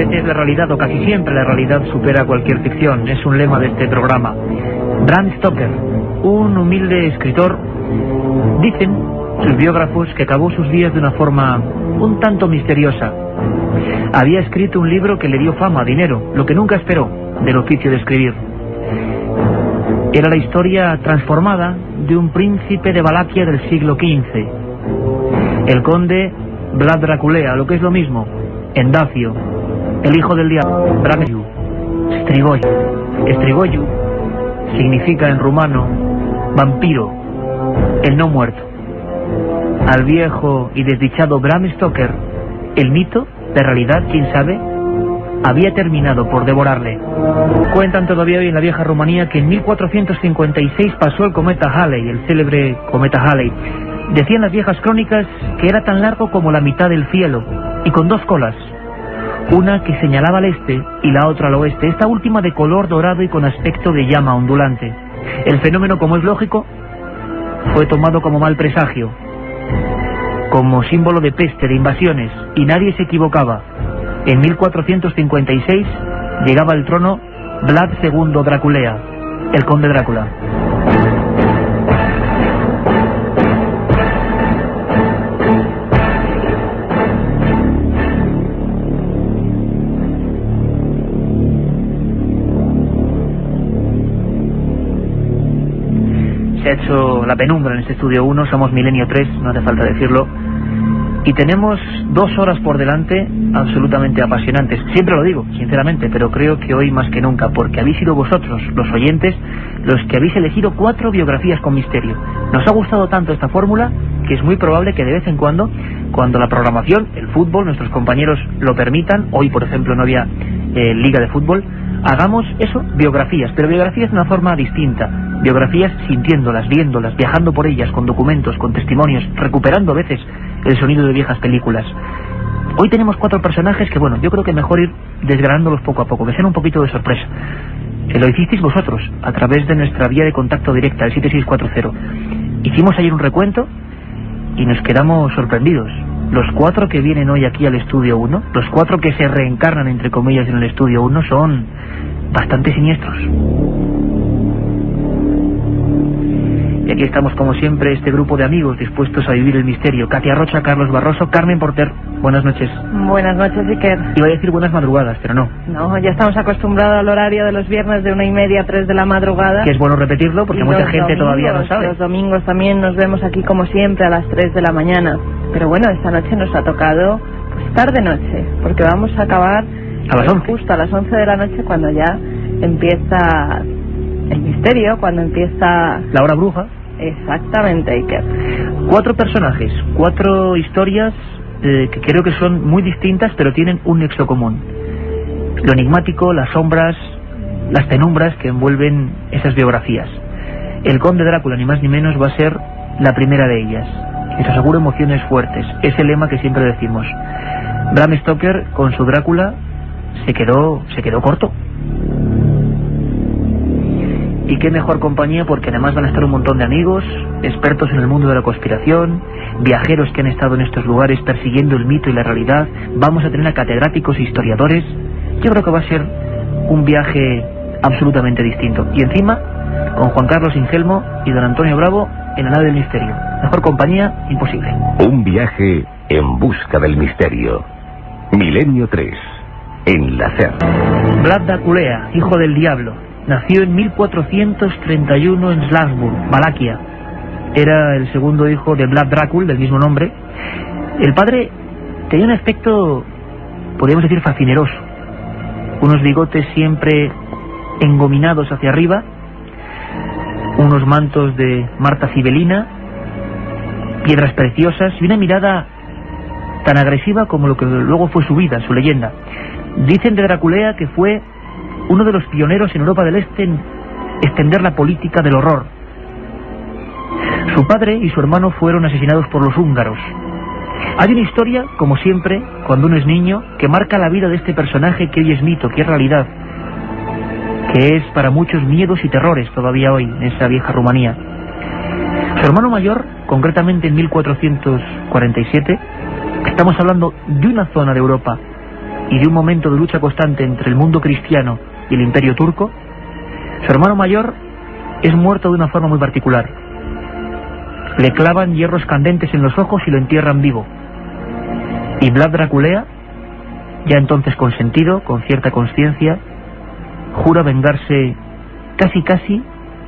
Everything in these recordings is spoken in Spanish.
veces la realidad, o casi siempre la realidad, supera cualquier ficción. Es un lema de este programa. Bram Stoker, un humilde escritor, dicen sus biógrafos que acabó sus días de una forma un tanto misteriosa. Había escrito un libro que le dio fama, dinero, lo que nunca esperó del oficio de escribir. Era la historia transformada de un príncipe de Valaquia del siglo XV, el conde Vlad Draculea, lo que es lo mismo, Endacio, el hijo del diablo, Bram Strigoyu. Strigoyu significa en rumano vampiro, el no muerto. Al viejo y desdichado Bram Stoker, el mito, de realidad, quién sabe, había terminado por devorarle. Cuentan todavía hoy en la vieja Rumanía que en 1456 pasó el cometa Halley, el célebre cometa Halley. Decían las viejas crónicas que era tan largo como la mitad del cielo y con dos colas, una que señalaba al este y la otra al oeste, esta última de color dorado y con aspecto de llama ondulante. El fenómeno, como es lógico, fue tomado como mal presagio, como símbolo de peste, de invasiones, y nadie se equivocaba. En 1456 llegaba al trono Vlad II Draculea, el conde Drácula. Se ha hecho la penumbra en este estudio 1, somos Milenio 3, no hace falta decirlo. Y tenemos 2 horas por delante absolutamente apasionantes. Siempre lo digo, sinceramente, pero creo que hoy más que nunca, porque habéis sido vosotros, los oyentes, los que habéis elegido 4 biografías con misterio. Nos ha gustado tanto esta fórmula que es muy probable que de vez en cuando la programación, el fútbol, nuestros compañeros lo permitan, hoy por ejemplo no había liga de fútbol, hagamos eso, biografías, pero biografías de una forma distinta. Biografías sintiéndolas, viéndolas, viajando por ellas, con documentos, con testimonios, recuperando a veces el sonido de viejas películas. Hoy tenemos 4 personajes que, bueno, yo creo que mejor ir desgranándolos poco a poco, que sean un poquito de sorpresa. Lo hicisteis vosotros, a través de nuestra vía de contacto directa, el 7640. Hicimos ayer un recuento y nos quedamos sorprendidos. Los 4 que vienen hoy aquí al Estudio 1, los 4 que se reencarnan, entre comillas, en el Estudio 1, son bastante siniestros. Y aquí estamos, como siempre, este grupo de amigos dispuestos a vivir el misterio. Katia Rocha, Carlos Barroso, Carmen Porter. Buenas noches. Buenas noches, Iker. Iba a decir buenas madrugadas, pero no. No, ya estamos acostumbrados al horario de los viernes de 1:30 a 3 de la madrugada. Que es bueno repetirlo porque mucha gente todavía no sabe. Los domingos también nos vemos aquí, como siempre, a las 3 de la mañana. Pero bueno, esta noche nos ha tocado pues tarde-noche, porque vamos a acabar a las 11. Justo a las 11 de la noche, cuando ya empieza el misterio, cuando empieza la hora bruja. Exactamente, Iker. 4 personajes, 4 historias que creo que son muy distintas, pero tienen un nexo común: lo enigmático, las sombras, las penumbras que envuelven esas biografías. El conde Drácula, ni más ni menos, va a ser la primera de ellas. Les aseguro emociones fuertes, ese lema que siempre decimos. Bram Stoker, con su Drácula, se quedó corto. Y qué mejor compañía, porque además van a estar un montón de amigos, expertos en el mundo de la conspiración, viajeros que han estado en estos lugares persiguiendo el mito y la realidad. Vamos a tener a catedráticos e historiadores. Yo creo que va a ser un viaje absolutamente distinto. Y encima, con Juan Carlos Ingelmo y don Antonio Bravo en la nave del misterio. Mejor compañía, imposible. Un viaje en busca del misterio. Milenio 3, en la SER. Vlad Draculea, hijo del diablo. Nació en 1431 en Slavsburg, Valaquia. Era el segundo hijo de Vlad Dracul, del mismo nombre. El padre tenía un aspecto, podríamos decir, fascineroso. Unos bigotes siempre engominados hacia arriba, unos mantos de Marta Cibelina, piedras preciosas y una mirada tan agresiva como lo que luego fue su vida, su leyenda. Dicen de Draculea que fue uno de los pioneros en Europa del Este en extender la política del horror. Su padre y su hermano fueron asesinados por los húngaros. Hay una historia, como siempre, cuando uno es niño, que marca la vida de este personaje que hoy es mito, que es realidad, que es para muchos miedos y terrores todavía hoy en esa vieja Rumanía. Su hermano mayor, concretamente en 1447, estamos hablando de una zona de Europa y de un momento de lucha constante entre el mundo cristiano y el imperio turco, su hermano mayor es muerto de una forma muy particular. Le clavan hierros candentes en los ojos y lo entierran vivo. Y Vlad Draculea, ya entonces consentido, con cierta conciencia, jura vengarse casi,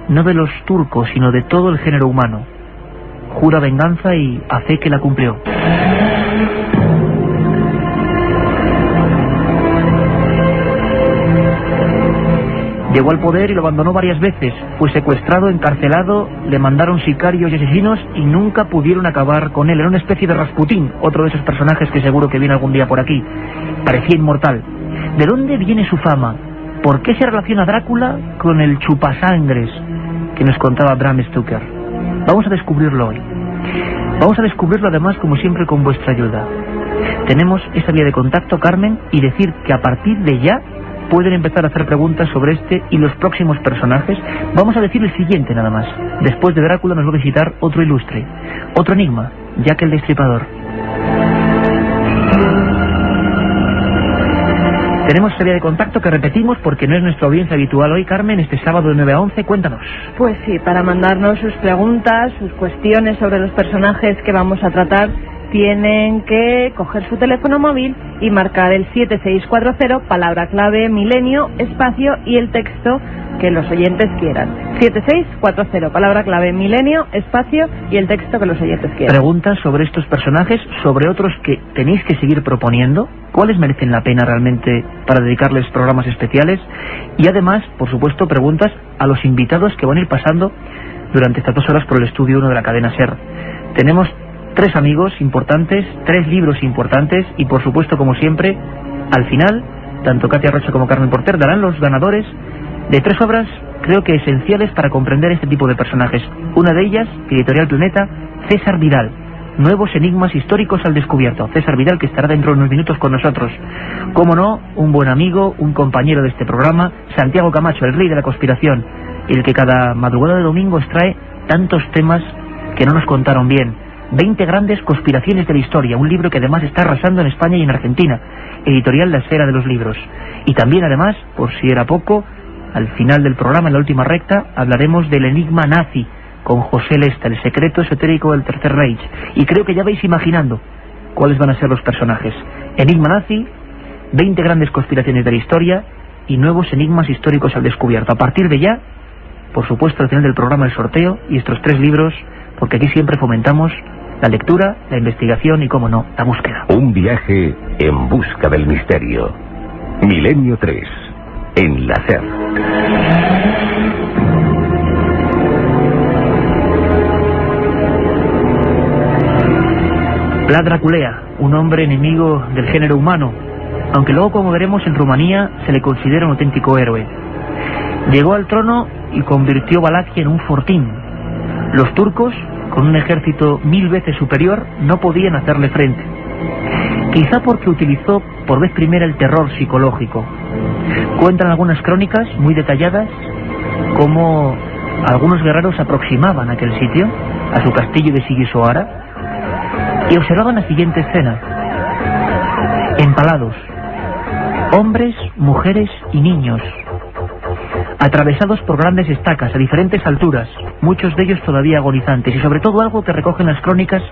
no de los turcos, sino de todo el género humano. Jura venganza y a fe que la cumplió. Llegó al poder y lo abandonó varias veces. Fue secuestrado, encarcelado, le mandaron sicarios y asesinos y nunca pudieron acabar con él. Era una especie de Rasputín, otro de esos personajes que seguro que viene algún día por aquí. Parecía inmortal. ¿De dónde viene su fama? ¿Por qué se relaciona Drácula con el chupasangres que nos contaba Bram Stoker? Vamos a descubrirlo hoy. Vamos a descubrirlo además, como siempre, con vuestra ayuda. Tenemos esa vía de contacto, Carmen, y decir que a partir de ya pueden empezar a hacer preguntas sobre este y los próximos personajes. Vamos a decir el siguiente nada más. Después de Drácula nos va a visitar otro ilustre, otro enigma, Jack el Destripador. Tenemos esa vía de contacto que repetimos porque no es nuestra audiencia habitual hoy, Carmen, este sábado de 9 a 11, cuéntanos. Pues sí, para mandarnos sus preguntas, sus cuestiones sobre los personajes que vamos a tratar, tienen que coger su teléfono móvil y marcar el 7640, palabra clave milenio, espacio y el texto que los oyentes quieran. 7640, palabra clave milenio, espacio y el texto que los oyentes quieran. Preguntas sobre estos personajes, sobre otros que tenéis que seguir proponiendo, cuáles merecen la pena realmente para dedicarles programas especiales, y además, por supuesto, preguntas a los invitados que van a ir pasando durante estas 2 horas por el estudio 1 de la cadena SER. Tenemos 3 amigos importantes, 3 libros importantes y, por supuesto, como siempre, al final, tanto Katia Rocha como Carmen Porter darán los ganadores de 3 obras, creo que esenciales para comprender este tipo de personajes. Una de ellas, Editorial Planeta, César Vidal, Nuevos enigmas históricos al descubierto. César Vidal, que estará dentro de unos minutos con nosotros. Cómo no, un buen amigo, un compañero de este programa, Santiago Camacho, el rey de la conspiración, el que cada madrugada de domingo extrae tantos temas que no nos contaron bien. 20 grandes conspiraciones de la historia, un libro que además está arrasando en España y en Argentina, editorial La Esfera de los Libros. Y también además, por si era poco, al final del programa, en la última recta, hablaremos del enigma nazi, con José Lesta, el secreto esotérico del Tercer Reich. Y creo que ya vais imaginando cuáles van a ser los personajes. Enigma nazi, 20 grandes conspiraciones de la historia y nuevos enigmas históricos al descubierto. A partir de ya, por supuesto, al final del programa el sorteo y estos 3 libros, porque aquí siempre fomentamos la lectura, la investigación y, cómo no, la búsqueda. Un viaje en busca del misterio. Milenio 3, en la SER. Vlad Draculea, un hombre enemigo del género humano, aunque luego, como veremos, en Rumanía se le considera un auténtico héroe. Llegó al trono y convirtió Valaquia en un fortín. Los turcos, con un ejército 1000 veces superior, no podían hacerle frente. Quizá porque utilizó por vez primera el terror psicológico. Cuentan algunas crónicas muy detalladas cómo algunos guerreros se aproximaban a aquel sitio, a su castillo de Sigisoara, y observaban la siguiente escena. Empalados, hombres, mujeres y niños, atravesados por grandes estacas a diferentes alturas, muchos de ellos todavía agonizantes, y sobre todo algo que recogen las crónicas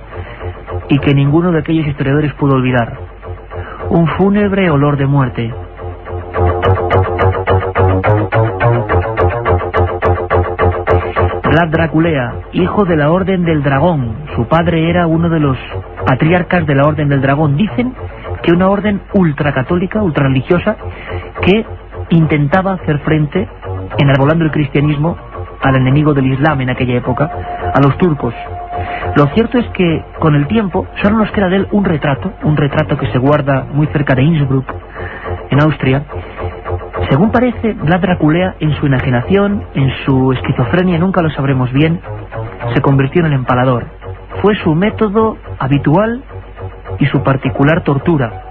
y que ninguno de aquellos historiadores pudo olvidar: un fúnebre olor de muerte. Vlad Draculea, hijo de la Orden del Dragón. Su padre era uno de los patriarcas de la Orden del Dragón. Dicen que una orden ultracatólica, ultrarreligiosa, que intentaba hacer frente, enarbolando el cristianismo, al enemigo del Islam en aquella época, a los turcos. Lo cierto es que con el tiempo solo nos queda de él un retrato que se guarda muy cerca de Innsbruck, en Austria. Según parece, Vlad Draculea, en su enajenación, en su esquizofrenia, nunca lo sabremos bien, se convirtió en el empalador. Fue su método habitual y su particular tortura.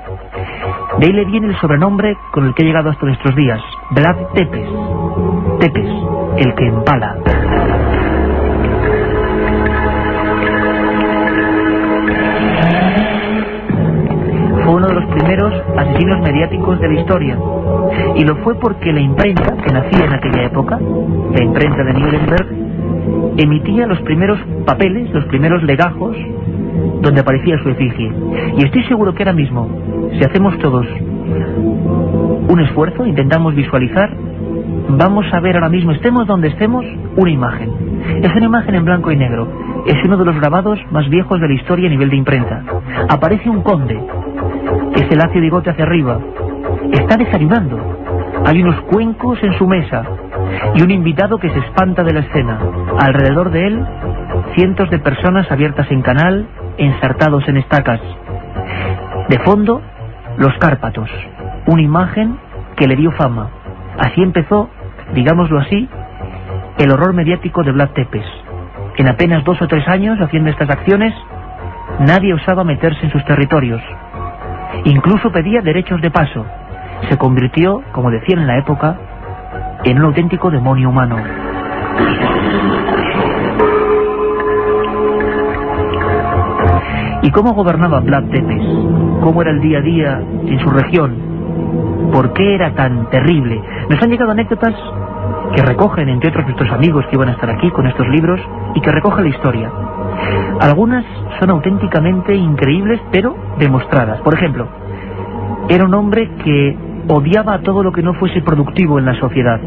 De ahí le viene el sobrenombre con el que ha llegado hasta nuestros días: Vlad Tepes. Tepes, el que empala. Fue uno de los primeros asesinos mediáticos de la historia. Y lo fue porque la imprenta, que nacía en aquella época, la imprenta de Nuremberg, emitía los primeros papeles, los primeros legajos, donde aparecía su efigie. Y estoy seguro que ahora mismo, si hacemos todos un esfuerzo, intentamos visualizar, vamos a ver ahora mismo, estemos donde estemos, una imagen. Es una imagen en blanco y negro. Es uno de los grabados más viejos de la historia a nivel de imprenta. Aparece un conde, ese lacio bigote hacia arriba. Está desayunando. Hay unos cuencos en su mesa y un invitado que se espanta de la escena. Alrededor de él, cientos de personas abiertas en canal, ensartados en estacas. De fondo, los Cárpatos. Una imagen que le dio fama. Así empezó, digámoslo así, el horror mediático de Vlad Tepes. En apenas 2 o 3 años, haciendo estas acciones, nadie osaba meterse en sus territorios. Incluso pedía derechos de paso. Se convirtió, como decían en la época, en un auténtico demonio humano. ¿Y cómo gobernaba Vlad Tepes? ¿Cómo era el día a día en su región? ¿Por qué era tan terrible? Nos han llegado anécdotas que recogen, entre otros, nuestros amigos que iban a estar aquí con estos libros, y que recogen la historia. Algunas son auténticamente increíbles, pero demostradas. Por ejemplo, era un hombre que odiaba a todo lo que no fuese productivo en la sociedad.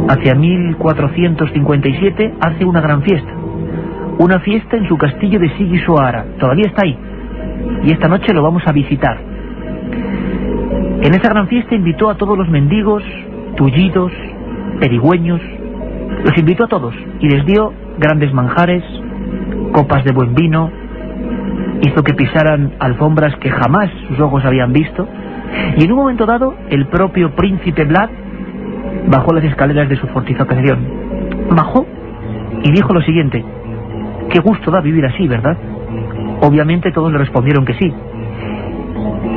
Hacia 1457 hace una gran fiesta. Una fiesta en su castillo de Sigisoara. Todavía está ahí. Y esta noche lo vamos a visitar. En esa gran fiesta invitó a todos los mendigos, tullidos, pedigüeños. Los invitó a todos y les dio grandes manjares, copas de buen vino. Hizo que pisaran alfombras que jamás sus ojos habían visto. Y en un momento dado, el propio príncipe Vlad bajó las escaleras de su fortificación. Bajó y dijo lo siguiente: qué gusto da vivir así, ¿verdad? Obviamente todos le respondieron que sí.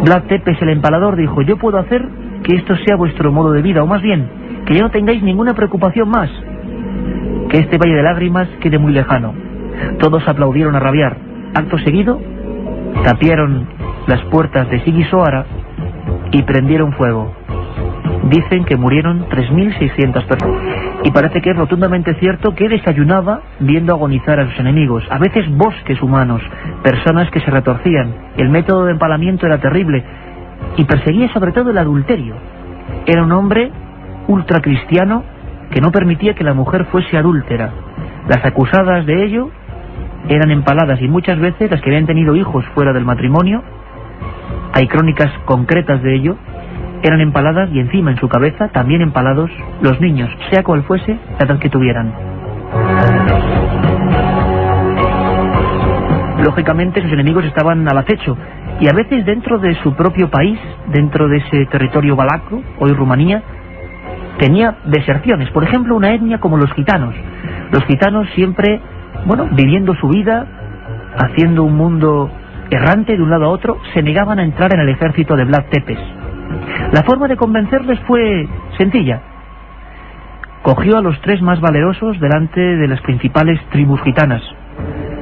Vlad Tepes, el empalador, dijo: yo puedo hacer que esto sea vuestro modo de vida, o más bien, que ya no tengáis ninguna preocupación más, que este valle de lágrimas quede muy lejano. Todos aplaudieron a rabiar. Acto seguido, tapiaron las puertas de Sigisoara y prendieron fuego. Dicen que murieron 3.600 personas. Y parece que es rotundamente cierto que desayunaba viendo agonizar a sus enemigos. A veces bosques humanos, personas que se retorcían. El método de empalamiento era terrible. Y perseguía sobre todo el adulterio. Era un hombre ultracristiano que no permitía que la mujer fuese adúltera. Las acusadas de ello eran empaladas, y muchas veces las que habían tenido hijos fuera del matrimonio, hay crónicas concretas de ello, eran empaladas, y encima en su cabeza también empalados los niños, sea cual fuese la edad que tuvieran. Lógicamente sus enemigos estaban al acecho, y a veces dentro de su propio país, dentro de ese territorio valaco, hoy Rumanía, tenía deserciones. Por ejemplo, una etnia como los gitanos. Los gitanos siempre, viviendo su vida, haciendo un mundo errante de un lado a otro, se negaban a entrar en el ejército de Vlad Tepes. La forma de convencerles fue sencilla. Cogió a los 3 más valerosos delante de las principales tribus gitanas.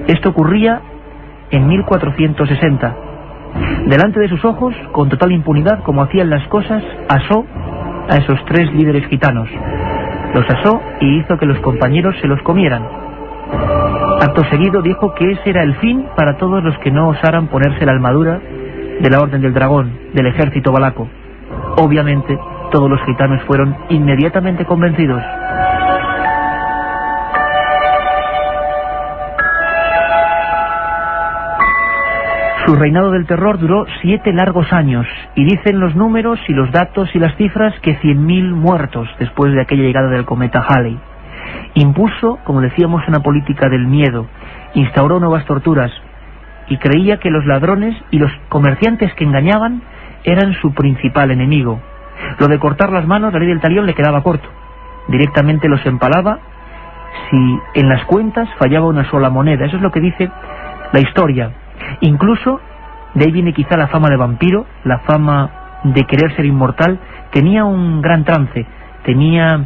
Esto ocurría en 1460. Delante de sus ojos, con total impunidad, como hacían las cosas, asó a esos 3 líderes gitanos. Los asó y hizo que los compañeros se los comieran. Acto seguido dijo que ese era el fin para todos los que no osaran ponerse la armadura de la Orden del Dragón, del ejército valaco. Obviamente, todos los gitanos fueron inmediatamente convencidos. Su reinado del terror duró 7 largos años, y dicen los números y los datos y las cifras que 100.000 muertos después de aquella llegada del cometa Halley. Impuso, como decíamos, una política del miedo, instauró nuevas torturas, y creía que los ladrones y los comerciantes que engañaban eran su principal enemigo. Lo de cortar las manos, la ley del talión, le quedaba corto. Directamente los empalaba si en las cuentas fallaba una sola moneda. Eso es lo que dice la historia. Incluso, de ahí viene quizá la fama de vampiro, la fama de querer ser inmortal. Tenía un gran trance, tenía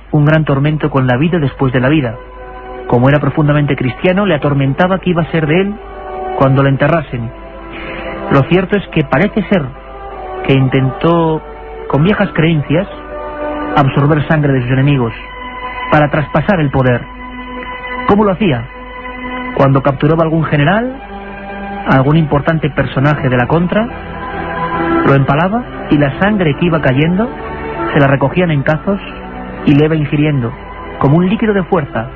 un gran tormento con la vida después de la vida. Como era profundamente cristiano, le atormentaba que iba a ser de él cuando lo enterrasen. Lo cierto es que parece ser que intentó, con viejas creencias, absorber sangre de sus enemigos para traspasar el poder. ¿Cómo lo hacía? Cuando capturaba a algún general, a algún importante personaje de la contra, lo empalaba y la sangre que iba cayendo se la recogían en cazos y le iba ingiriendo como un líquido de fuerza,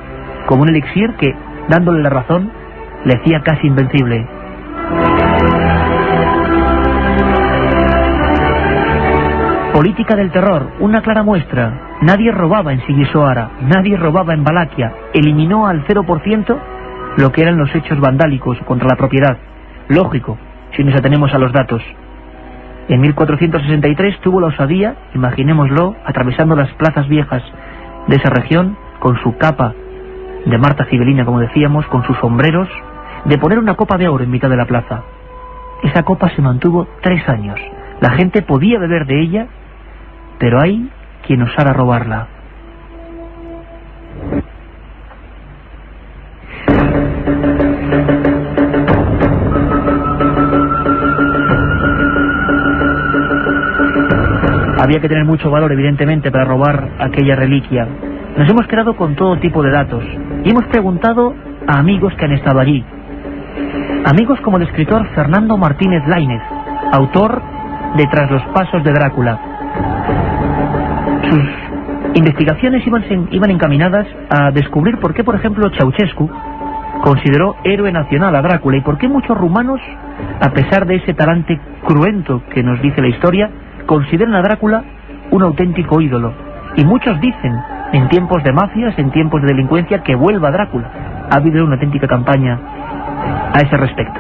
como un elixir que, dándole la razón, le hacía casi invencible. Política del terror, una clara muestra. Nadie robaba en Sigisoara, nadie robaba en Valaquia. Eliminó al 0% lo que eran los hechos vandálicos contra la propiedad. Lógico, si nos atenemos a los datos. En 1463 tuvo la osadía, imaginémoslo, atravesando las plazas viejas de esa región, con su capa de Marta Cibelina, como decíamos, con sus sombreros, de poner una copa de oro en mitad de la plaza. Esa copa se mantuvo 3 años. La gente podía beber de ella, pero hay quien osara robarla. Había que tener mucho valor, evidentemente, para robar aquella reliquia. Nos hemos quedado con todo tipo de datos y hemos preguntado a amigos que han estado allí. Amigos como el escritor Fernando Martínez Laínez, autor de Tras los pasos de Drácula. Sus investigaciones iban encaminadas a descubrir por qué, por ejemplo, Ceausescu consideró héroe nacional a Drácula y por qué muchos rumanos, a pesar de ese talante cruento que nos dice la historia, consideran a Drácula un auténtico ídolo. Y muchos dicen, en tiempos de mafias, en tiempos de delincuencia, que vuelva Drácula. Ha habido una auténtica campaña a ese respecto.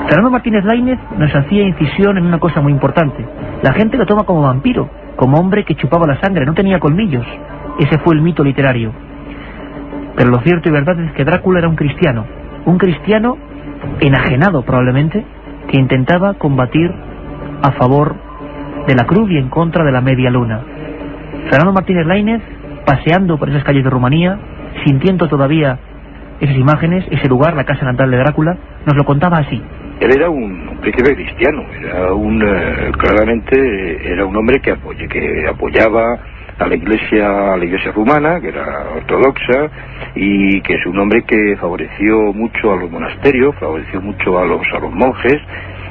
Fernando Martínez Laínez nos hacía incisión en una cosa muy importante. La gente lo toma como vampiro, como hombre que chupaba la sangre, no tenía colmillos. Ese fue el mito literario. Pero lo cierto y verdad es que Drácula era un cristiano enajenado probablemente, que intentaba combatir a favor de la cruz y en contra de la media luna. Fernando Martínez Laínez, paseando por esas calles de Rumanía, sintiendo todavía esas imágenes, ese lugar, la casa natal de Drácula, nos lo contaba así. Él era un príncipe cristiano, claramente era un hombre que apoyaba a la iglesia rumana, que era ortodoxa, y que es un hombre que favoreció mucho a los monasterios, favoreció mucho a los monjes,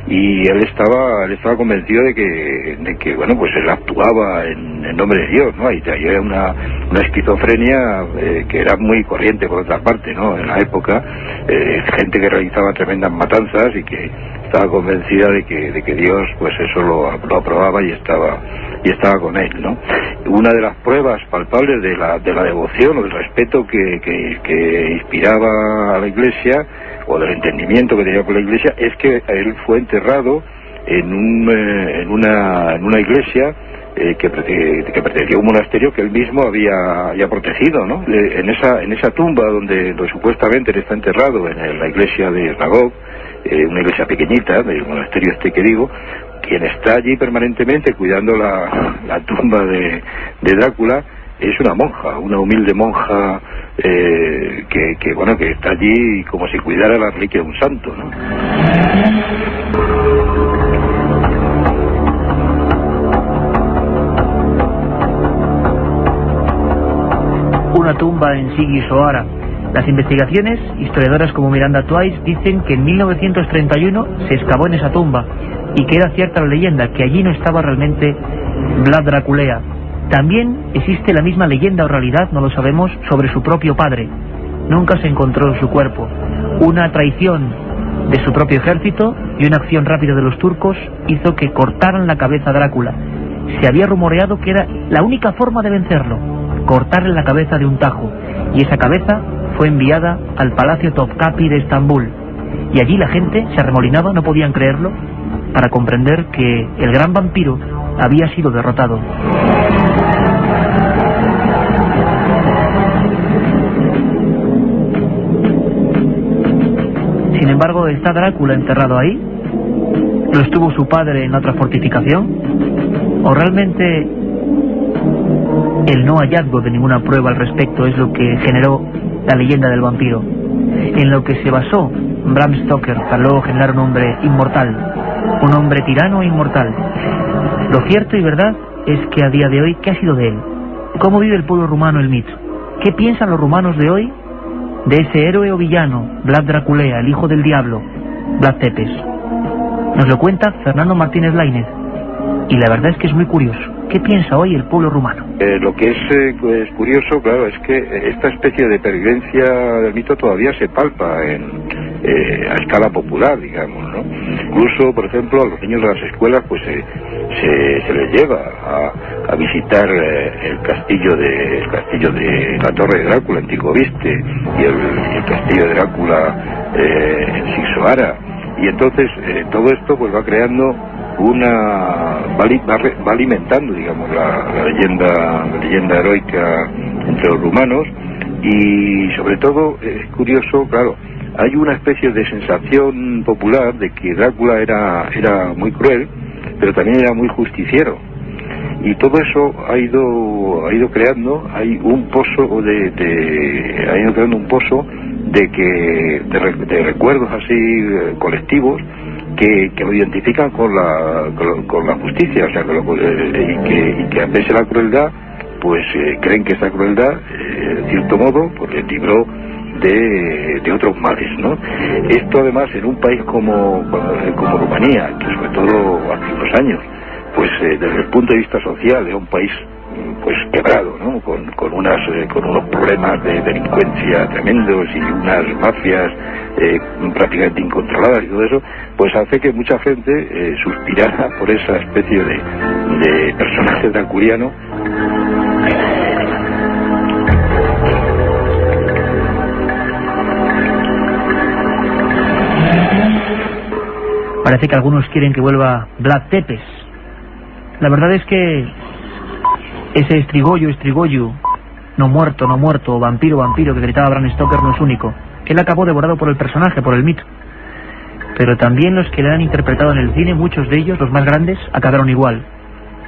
y él estaba convencido de que bueno, pues él actuaba en nombre de Dios, ¿no? Y había una esquizofrenia que era muy corriente por otra parte, ¿no? En la época, gente que realizaba tremendas matanzas y que estaba convencida de que Dios, pues eso lo aprobaba y estaba con él, ¿no? Una de las pruebas palpables de la devoción o del respeto que inspiraba a la Iglesia, o del entendimiento que tenía por la Iglesia, es que él fue enterrado en una iglesia que pertenecía a un monasterio que él mismo había protegido, ¿no? En esa tumba donde supuestamente él está enterrado, en la iglesia de Ragov, una iglesia pequeñita del monasterio que digo, quien está allí permanentemente cuidando la tumba de Drácula es una monja, una humilde monja que está allí como si cuidara la reliquia de un santo, ¿no? Una tumba en Sigisoara. Las investigaciones, historiadoras como Miranda Twice, dicen que en 1931 se excavó en esa tumba y que era cierta la leyenda, que allí no estaba realmente Vlad Draculea. También existe la misma leyenda o realidad, no lo sabemos, sobre su propio padre. Nunca se encontró su cuerpo. Una traición de su propio ejército y una acción rápida de los turcos hizo que cortaran la cabeza a Drácula. Se había rumoreado que era la única forma de vencerlo, cortarle la cabeza de un tajo, y esa cabeza fue enviada al Palacio Topkapi de Estambul. Y allí la gente se arremolinaba, no podían creerlo, para comprender que el gran vampiro había sido derrotado. Sin embargo, ¿está Drácula enterrado ahí? ¿Lo estuvo su padre en otra fortificación? ¿O realmente el no hallazgo de ninguna prueba al respecto es lo que generó la leyenda del vampiro, en lo que se basó Bram Stoker para luego generar un hombre inmortal? un hombre tirano e inmortal. Lo cierto y verdad es que a día de hoy, ¿qué ha sido de él? ¿Cómo vive el pueblo rumano el mito? ¿Qué piensan los rumanos de hoy de ese héroe o villano, Vlad Draculea, el hijo del diablo, Vlad Tepes? Nos lo cuenta Fernando Martínez Lainez, y la verdad es que es muy curioso. ¿Qué piensa hoy el pueblo rumano? Lo que es curioso, claro, es que esta especie de pervivencia del mito todavía se palpa a escala popular, digamos, ¿no? Incluso, por ejemplo, a los niños de las escuelas pues se les lleva a visitar el castillo de la Torre de Drácula en Tigoviste y el castillo de Drácula en Sixoara, y entonces todo esto pues va creando va alimentando, digamos, la leyenda heroica entre los rumanos. Y sobre todo es curioso, claro, hay una especie de sensación popular de que Drácula era muy cruel, pero también era muy justiciero, y todo eso ha ido creando un pozo de recuerdos así colectivos que lo identifican con la justicia, o sea, y que a pesar de la crueldad, pues creen que esa crueldad, de cierto modo, pues les libró de otros males, ¿no? Esto además en un país como Rumanía, que sobre todo hace unos años, pues desde el punto de vista social era un país pues quebrado, ¿no? Con unos problemas de delincuencia tremendos y unas mafias prácticamente incontroladas y todo eso, pues hace que mucha gente suspirara por esa especie de personaje draculiano. Parece que algunos quieren que vuelva Vlad Tepes. La verdad es que ese Estrigoyu, no muerto, o vampiro que gritaba Bram Stoker no es único. Él acabó devorado por el personaje, por el mito. Pero también los que le han interpretado en el cine, muchos de ellos, los más grandes, acabaron igual.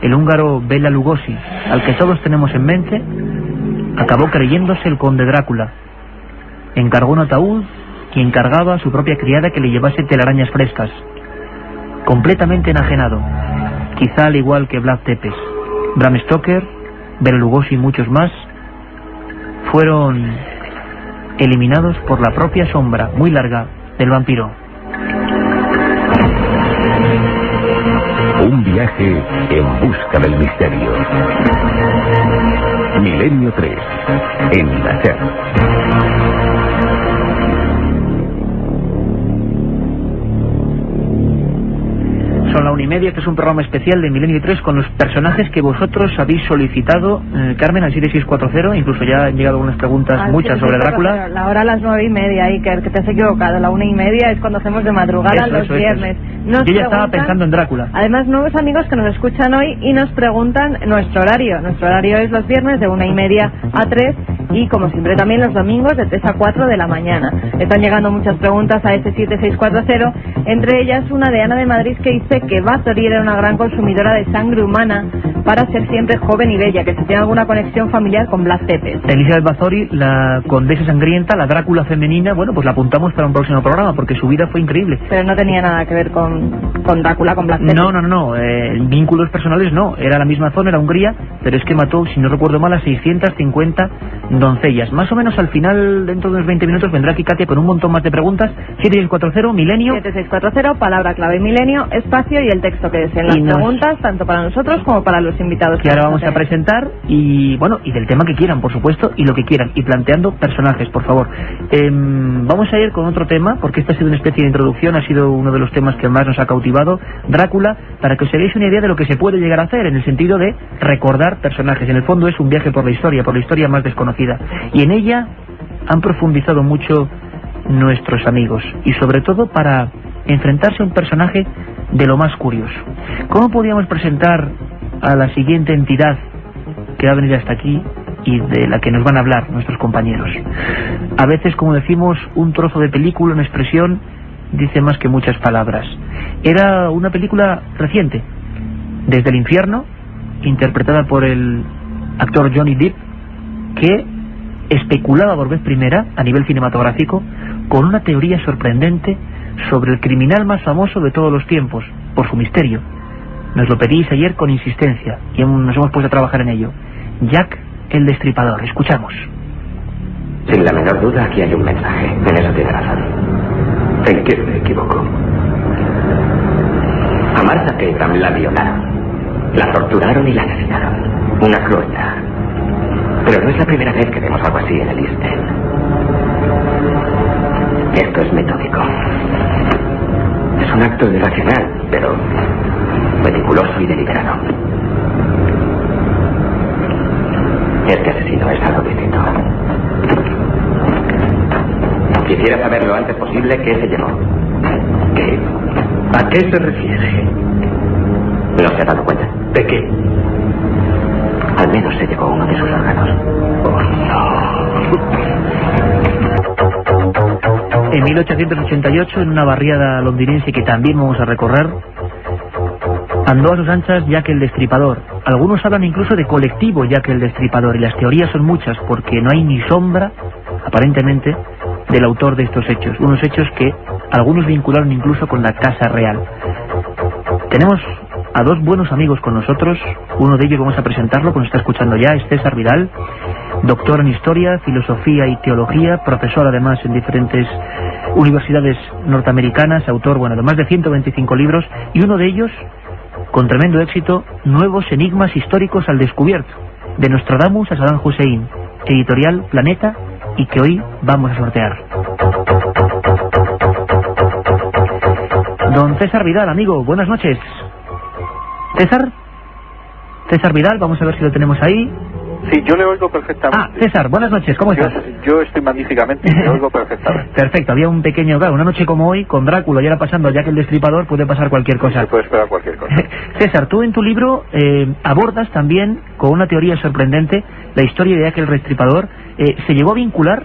El húngaro Bela Lugosi, al que todos tenemos en mente, acabó creyéndose el conde Drácula. Encargó un ataúd y encargaba a su propia criada que le llevase telarañas frescas. Completamente enajenado, quizá al igual que Vlad Tepes. Bram Stoker, Bela Lugosi y muchos más fueron eliminados por la propia sombra muy larga del vampiro. Un viaje en busca del misterio. Milenio 3, en la SER. Son la 1:30, este es un programa especial de Milenio 3 con los personajes que vosotros habéis solicitado, Carmen, al 7640, incluso ya han llegado algunas preguntas, muchas sobre Drácula. La hora a las 9:30, Iker, que te has equivocado, la 1:30 es cuando hacemos de madrugada los viernes. Yo ya estaba pensando en Drácula. Además, nuevos amigos que nos escuchan hoy y nos preguntan nuestro horario. Nuestro horario es los viernes de 1:30 a 3 y como siempre también los domingos de 3 a 4 de la mañana. Están llegando muchas preguntas a este 7640, entre ellas una de Ana de Madrid que dice que Bathory era una gran consumidora de sangre humana para ser siempre joven y bella, que si tiene alguna conexión familiar con Vlad Tepes. Elizabeth Bathory, la condesa sangrienta, la Drácula femenina, bueno, pues la apuntamos para un próximo programa porque su vida fue increíble. Pero no tenía nada que ver con Drácula, con Vlad Tepes. No, vínculos personales no, era la misma zona, era Hungría, pero es que mató, si no recuerdo mal, a 650 doncellas. Más o menos al final, dentro de unos 20 minutos, vendrá aquí Katia con un montón más de preguntas. 7640, Milenio. 7640, palabra clave Milenio, espacio y el texto que deseen las preguntas, tanto para nosotros como para los invitados. Que ahora vamos a presentar y del tema que quieran, por supuesto, y lo que quieran, y planteando personajes, por favor. Vamos a ir con otro tema, porque esta ha sido una especie de introducción, ha sido uno de los temas que más nos ha cautivado, Drácula, para que os hagáis una idea de lo que se puede llegar a hacer, en el sentido de recordar personajes. En el fondo es un viaje por la historia más desconocida, y en ella han profundizado mucho nuestros amigos, y sobre todo para enfrentarse a un personaje de lo más curioso. ¿Cómo podíamos presentar a la siguiente entidad que va a venir hasta aquí y de la que nos van a hablar nuestros compañeros? A veces, como decimos, un trozo de película, una expresión, dice más que muchas palabras. Era una película reciente, Desde el infierno, interpretada por el actor Johnny Depp, que especulaba por vez primera, a nivel cinematográfico, con una teoría sorprendente sobre el criminal más famoso de todos los tiempos, por su misterio. Nos lo pedís ayer con insistencia y nos hemos puesto a trabajar en ello. Jack el Destripador. Escuchamos. Sin la menor duda, aquí hay un mensaje. En eso tiene razón. ¿En qué me equivoco? A Martha Keigham la violaron, la torturaron y la asesinaron. Una crueldad. Pero no es la primera vez que vemos algo así en el East End. Esto es metódico. Es un acto irracional, pero meticuloso y deliberado. Este asesino es algo distinto. Quisiera saber lo antes posible qué se llevó. ¿Qué? ¿A qué se refiere? ¿No se ha dado cuenta? ¿De qué? Al menos se llevó uno de sus órganos. Oh, no. En 1888, en una barriada londinense que también vamos a recorrer, andó a sus anchas Jack el Destripador. Algunos hablan incluso de colectivo Jack el Destripador, y las teorías son muchas, porque no hay ni sombra, aparentemente, del autor de estos hechos. Unos hechos que algunos vincularon incluso con la Casa Real. Tenemos a dos buenos amigos con nosotros. Uno de ellos vamos a presentarlo, pues está escuchando ya, es César Vidal, doctor en Historia, Filosofía y Teología, profesor además en diferentes universidades norteamericanas, autor, bueno, de más de 125 libros, y uno de ellos, con tremendo éxito, Nuevos enigmas históricos al descubierto, de Nostradamus a Saddam Hussein, editorial Planeta, y que hoy vamos a sortear. Don César Vidal, amigo, buenas noches. César Vidal, vamos a ver si lo tenemos ahí. Sí, yo le oigo perfectamente. Ah, César, buenas noches, ¿cómo estás? Yo estoy magníficamente y le oigo perfectamente. Perfecto, había un pequeño, claro, una noche como hoy, con Drácula y ahora pasando a Jack el Destripador, puede pasar cualquier cosa. Se puede esperar cualquier cosa. César, tú en tu libro abordas también, con una teoría sorprendente, la historia de Jack el Destripador. ¿Se llegó a vincular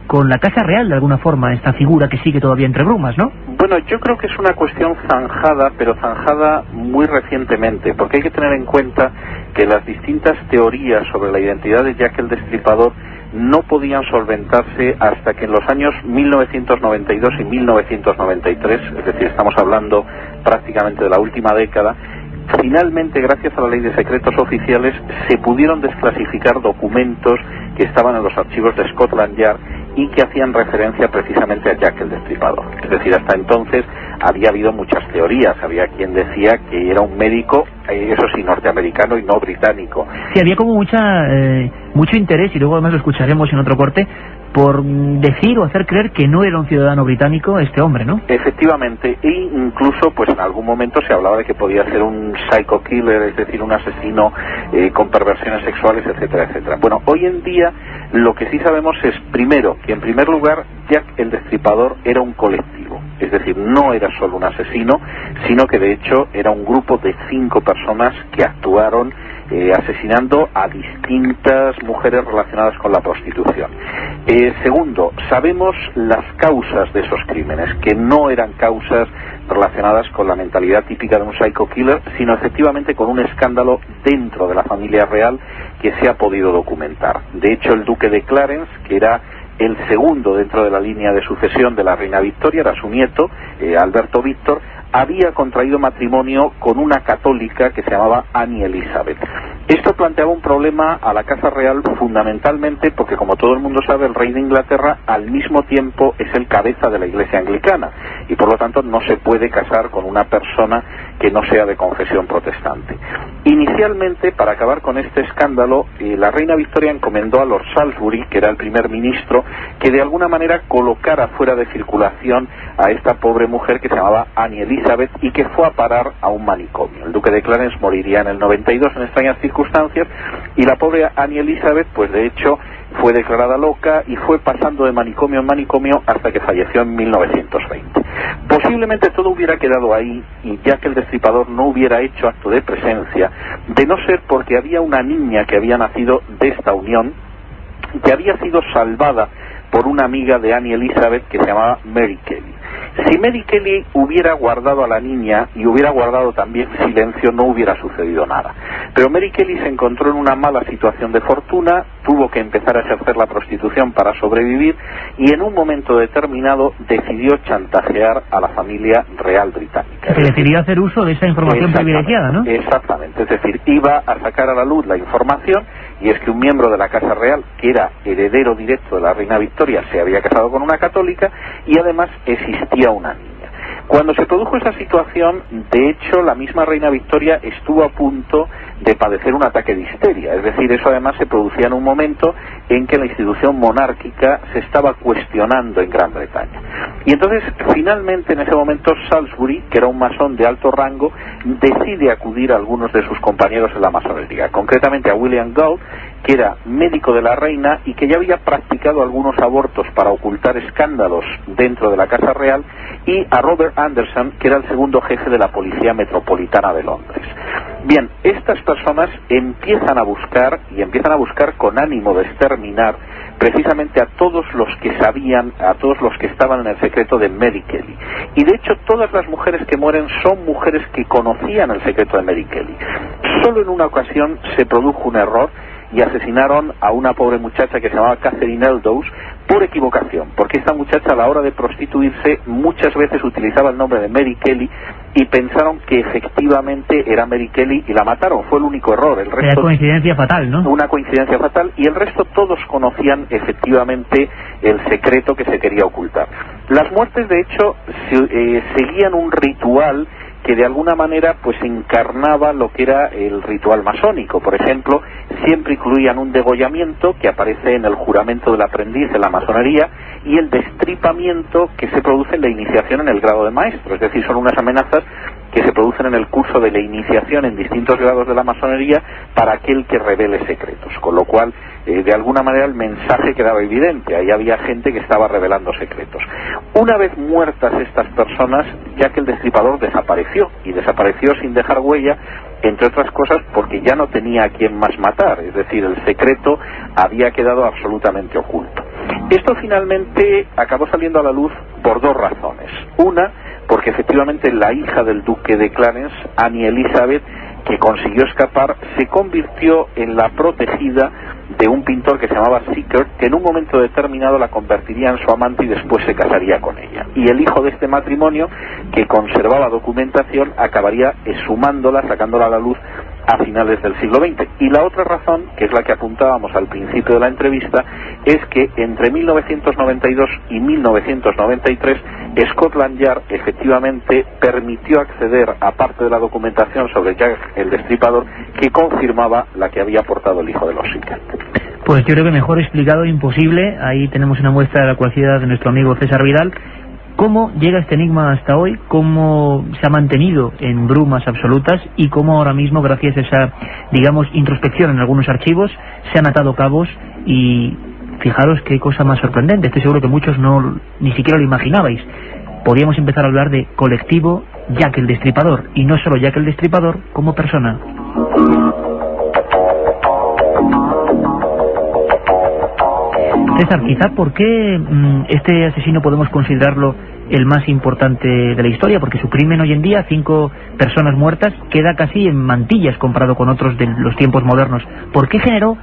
con la Casa Real de alguna forma esta figura que sigue todavía entre brumas, no? Bueno, yo creo que es una cuestión zanjada, pero zanjada muy recientemente, porque hay que tener en cuenta que las distintas teorías sobre la identidad de Jack el Destripador no podían solventarse hasta que en los años 1992 y 1993, es decir, estamos hablando prácticamente de la última década. Finalmente, gracias a la ley de secretos oficiales, se pudieron desclasificar documentos que estaban en los archivos de Scotland Yard y que hacían referencia precisamente a Jack el Destripador. Es decir, hasta entonces había habido muchas teorías. Había quien decía que era un médico, eso sí, norteamericano y no británico. Sí, había como mucho interés, y luego además lo escucharemos en otro corte, por decir o hacer creer que no era un ciudadano británico este hombre, ¿no? Efectivamente, e incluso pues en algún momento se hablaba de que podía ser un psycho killer, es decir, un asesino con perversiones sexuales, etcétera, etcétera. Bueno, hoy en día lo que sí sabemos es, primero, que en primer lugar Jack el Destripador era un colectivo, es decir, no era solo un asesino, sino que de hecho era un grupo de 5 personas que actuaron asesinando a distintas mujeres relacionadas con la prostitución. Segundo, sabemos las causas de esos crímenes, que no eran causas relacionadas con la mentalidad típica de un psycho killer, sino efectivamente con un escándalo dentro de la familia real que se ha podido documentar. De hecho, el duque de Clarence, que era el segundo dentro de la línea de sucesión de la reina Victoria, era su nieto, Alberto Víctor, había contraído matrimonio con una católica que se llamaba Annie Elizabeth. Esto planteaba un problema a la Casa Real fundamentalmente porque, como todo el mundo sabe, el rey de Inglaterra al mismo tiempo es el cabeza de la Iglesia anglicana y por lo tanto no se puede casar con una persona que no sea de confesión protestante. Inicialmente, para acabar con este escándalo, la reina Victoria encomendó a Lord Salisbury, que era el primer ministro, que de alguna manera colocara fuera de circulación a esta pobre mujer que se llamaba Annie Elizabeth y que fue a parar a un manicomio. El duque de Clarence moriría en el 92 en extrañas circunstancias y la pobre Annie Elizabeth, pues de hecho, fue declarada loca y fue pasando de manicomio en manicomio hasta que falleció en 1920. Posiblemente todo hubiera quedado ahí y Jack el Destripador no hubiera hecho acto de presencia, de no ser porque había una niña que había nacido de esta unión, que había sido salvada por una amiga de Annie Elizabeth que se llamaba Mary Kelly. Si Mary Kelly hubiera guardado a la niña y hubiera guardado también silencio, no hubiera sucedido nada. Pero Mary Kelly se encontró en una mala situación de fortuna, tuvo que empezar a ejercer la prostitución para sobrevivir y en un momento determinado decidió chantajear a la familia real británica. Se decidió hacer uso de esa información privilegiada, ¿no? Exactamente, es decir, iba a sacar a la luz la información, y es que un miembro de la Casa Real, que era heredero directo de la reina Victoria, se había casado con una católica y además existía una niña. Cuando se produjo esa situación, de hecho, la misma reina Victoria estuvo a punto de padecer un ataque de histeria. Es decir, eso además se producía en un momento en que la institución monárquica se estaba cuestionando en Gran Bretaña. Y entonces, finalmente, en ese momento, Salisbury, que era un masón de alto rango, decide acudir a algunos de sus compañeros en la masonería, concretamente a William Gould, que era médico de la reina y que ya había practicado algunos abortos para ocultar escándalos dentro de la Casa Real, y a Robert Anderson, que era el segundo jefe de la Policía Metropolitana de Londres. Bien, estas personas empiezan a buscar con ánimo de exterminar precisamente a todos los que sabían, a todos los que estaban en el secreto de Mary Kelly. Y de hecho todas las mujeres que mueren son mujeres que conocían el secreto de Mary Kelly. Solo en una ocasión se produjo un error y asesinaron a una pobre muchacha que se llamaba Catherine Eldowes por equivocación, porque esta muchacha a la hora de prostituirse muchas veces utilizaba el nombre de Mary Kelly y pensaron que efectivamente era Mary Kelly y la mataron. Fue el único error. El resto, era coincidencia fatal, ¿no? Una coincidencia fatal, y el resto todos conocían efectivamente el secreto que se quería ocultar. Las muertes, de hecho, seguían un ritual que de alguna manera pues encarnaba lo que era el ritual masónico. Por ejemplo, siempre incluían un degollamiento que aparece en el juramento del aprendiz de la masonería y el destripamiento que se produce en la iniciación en el grado de maestro. Es decir, son unas amenazas que se producen en el curso de la iniciación en distintos grados de la masonería para aquel que revele secretos, con lo cual de alguna manera el mensaje quedaba evidente. Ahí había gente que estaba revelando secretos. Una vez muertas estas personas, Jack el Destripador desapareció, y desapareció sin dejar huella, entre otras cosas porque ya no tenía a quien más matar, es decir, el secreto había quedado absolutamente oculto. Esto finalmente acabó saliendo a la luz por dos razones. Una, porque efectivamente la hija del duque de Clarence, Annie Elizabeth, que consiguió escapar, se convirtió en la protegida de un pintor que se llamaba Sickert, que en un momento determinado la convertiría en su amante y después se casaría con ella. Y el hijo de este matrimonio, que conservaba documentación, acabaría exhumándola, sacándola a la luz a finales del siglo XX. Y la otra razón, que es la que apuntábamos al principio de la entrevista, es que entre 1992 y 1993 Scotland Yard efectivamente permitió acceder a parte de la documentación sobre Jack el Destripador que confirmaba la que había aportado el hijo de los Sickert. Pues yo creo que mejor explicado imposible. Ahí tenemos una muestra de la cualidad de nuestro amigo César Vidal. ¿Cómo llega este enigma hasta hoy? ¿Cómo se ha mantenido en brumas absolutas? Y cómo ahora mismo, gracias a esa, digamos, introspección en algunos archivos, se han atado cabos. Y fijaros qué cosa más sorprendente. Estoy seguro que muchos ni siquiera lo imaginabais. Podríamos empezar a hablar de colectivo Jack el Destripador. Y no solo Jack el Destripador, como persona. César, quizá ¿por qué este asesino podemos considerarlo el más importante de la historia? Porque su crimen hoy en día, 5 personas muertas, queda casi en mantillas comparado con otros de los tiempos modernos. ¿Por qué generó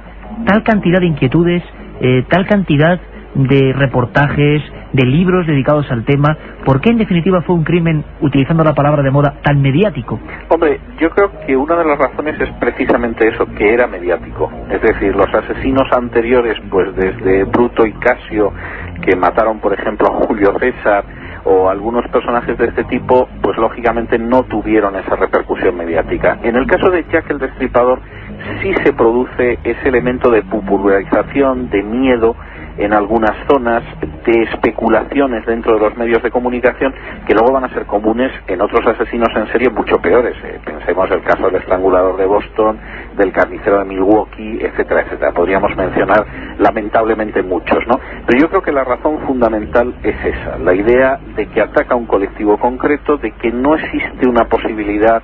tal cantidad de inquietudes, tal cantidad de reportajes, de libros dedicados al tema? ¿Por qué en definitiva fue un crimen, utilizando la palabra de moda, tan mediático? Hombre, yo creo que una de las razones es precisamente eso, que era mediático. Es decir, los asesinos anteriores, pues desde Bruto y Casio, que mataron por ejemplo a Julio César, o algunos personajes de este tipo, pues lógicamente no tuvieron esa repercusión mediática. En el caso de Jack el Destripador sí se produce ese elemento de popularización, de miedo en algunas zonas, de especulaciones dentro de los medios de comunicación que luego van a ser comunes en otros asesinos en serie mucho peores. Pensemos el caso del estrangulador de Boston, del carnicero de Milwaukee, etcétera, etcétera. Podríamos mencionar lamentablemente muchos, ¿no? Pero yo creo que la razón fundamental es esa, la idea de que ataca a un colectivo concreto, de que no existe una posibilidad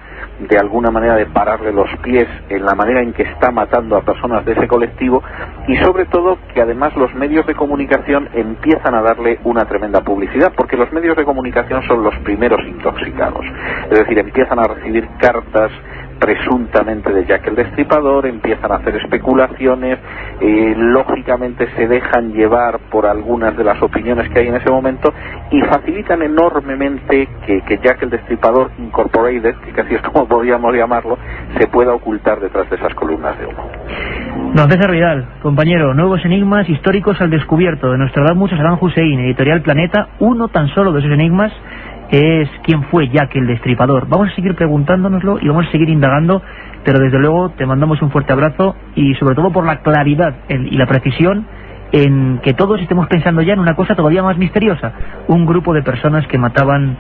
de alguna manera de pararle los pies en la manera en que está matando a personas de ese colectivo, y sobre todo que además los medios de comunicación empiezan a darle una tremenda publicidad, porque los medios de comunicación son los primeros intoxicados. Es decir, empiezan a recibir cartas presuntamente de Jack el Destripador, empiezan a hacer especulaciones, lógicamente se dejan llevar por algunas de las opiniones que hay en ese momento y facilitan enormemente que Jack el Destripador Incorporated, que casi es como podríamos llamarlo, se pueda ocultar detrás de esas columnas de humo. Don César Vidal, compañero, nuevos enigmas históricos al descubierto de Nostradamus a Saddam Hussein, Editorial Planeta. Uno tan solo de esos enigmas es quién fue Jack el Destripador. Vamos a seguir preguntándonoslo y vamos a seguir indagando, pero desde luego te mandamos un fuerte abrazo y sobre todo por la claridad y la precisión en que todos estemos pensando ya en una cosa todavía más misteriosa: un grupo de personas que mataban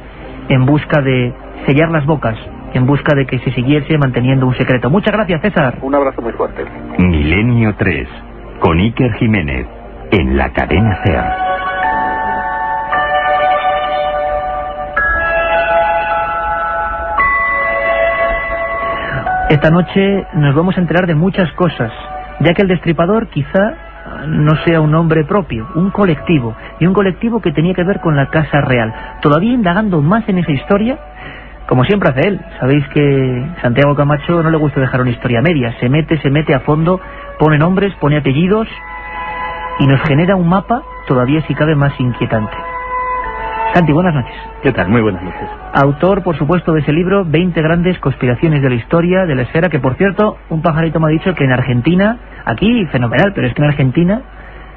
en busca de sellar las bocas, en busca de que se siguiese manteniendo un secreto. Muchas gracias, César. Un abrazo muy fuerte. Milenio 3, con Iker Jiménez, en la cadena SER. Esta noche nos vamos a enterar de muchas cosas, ya que el Destripador quizá no sea un nombre propio, un colectivo, y un colectivo que tenía que ver con la Casa Real. Todavía indagando más en esa historia, como siempre hace él. Sabéis que Santiago Camacho no le gusta dejar una historia media, se mete a fondo, pone nombres, pone apellidos y nos genera un mapa todavía si cabe más inquietante. Santi, buenas noches. ¿Qué tal? Muy buenas noches. Autor, por supuesto, de ese libro, 20 grandes conspiraciones de la historia, de la esfera, que por cierto, un pajarito me ha dicho que en Argentina, aquí fenomenal, pero es que en Argentina,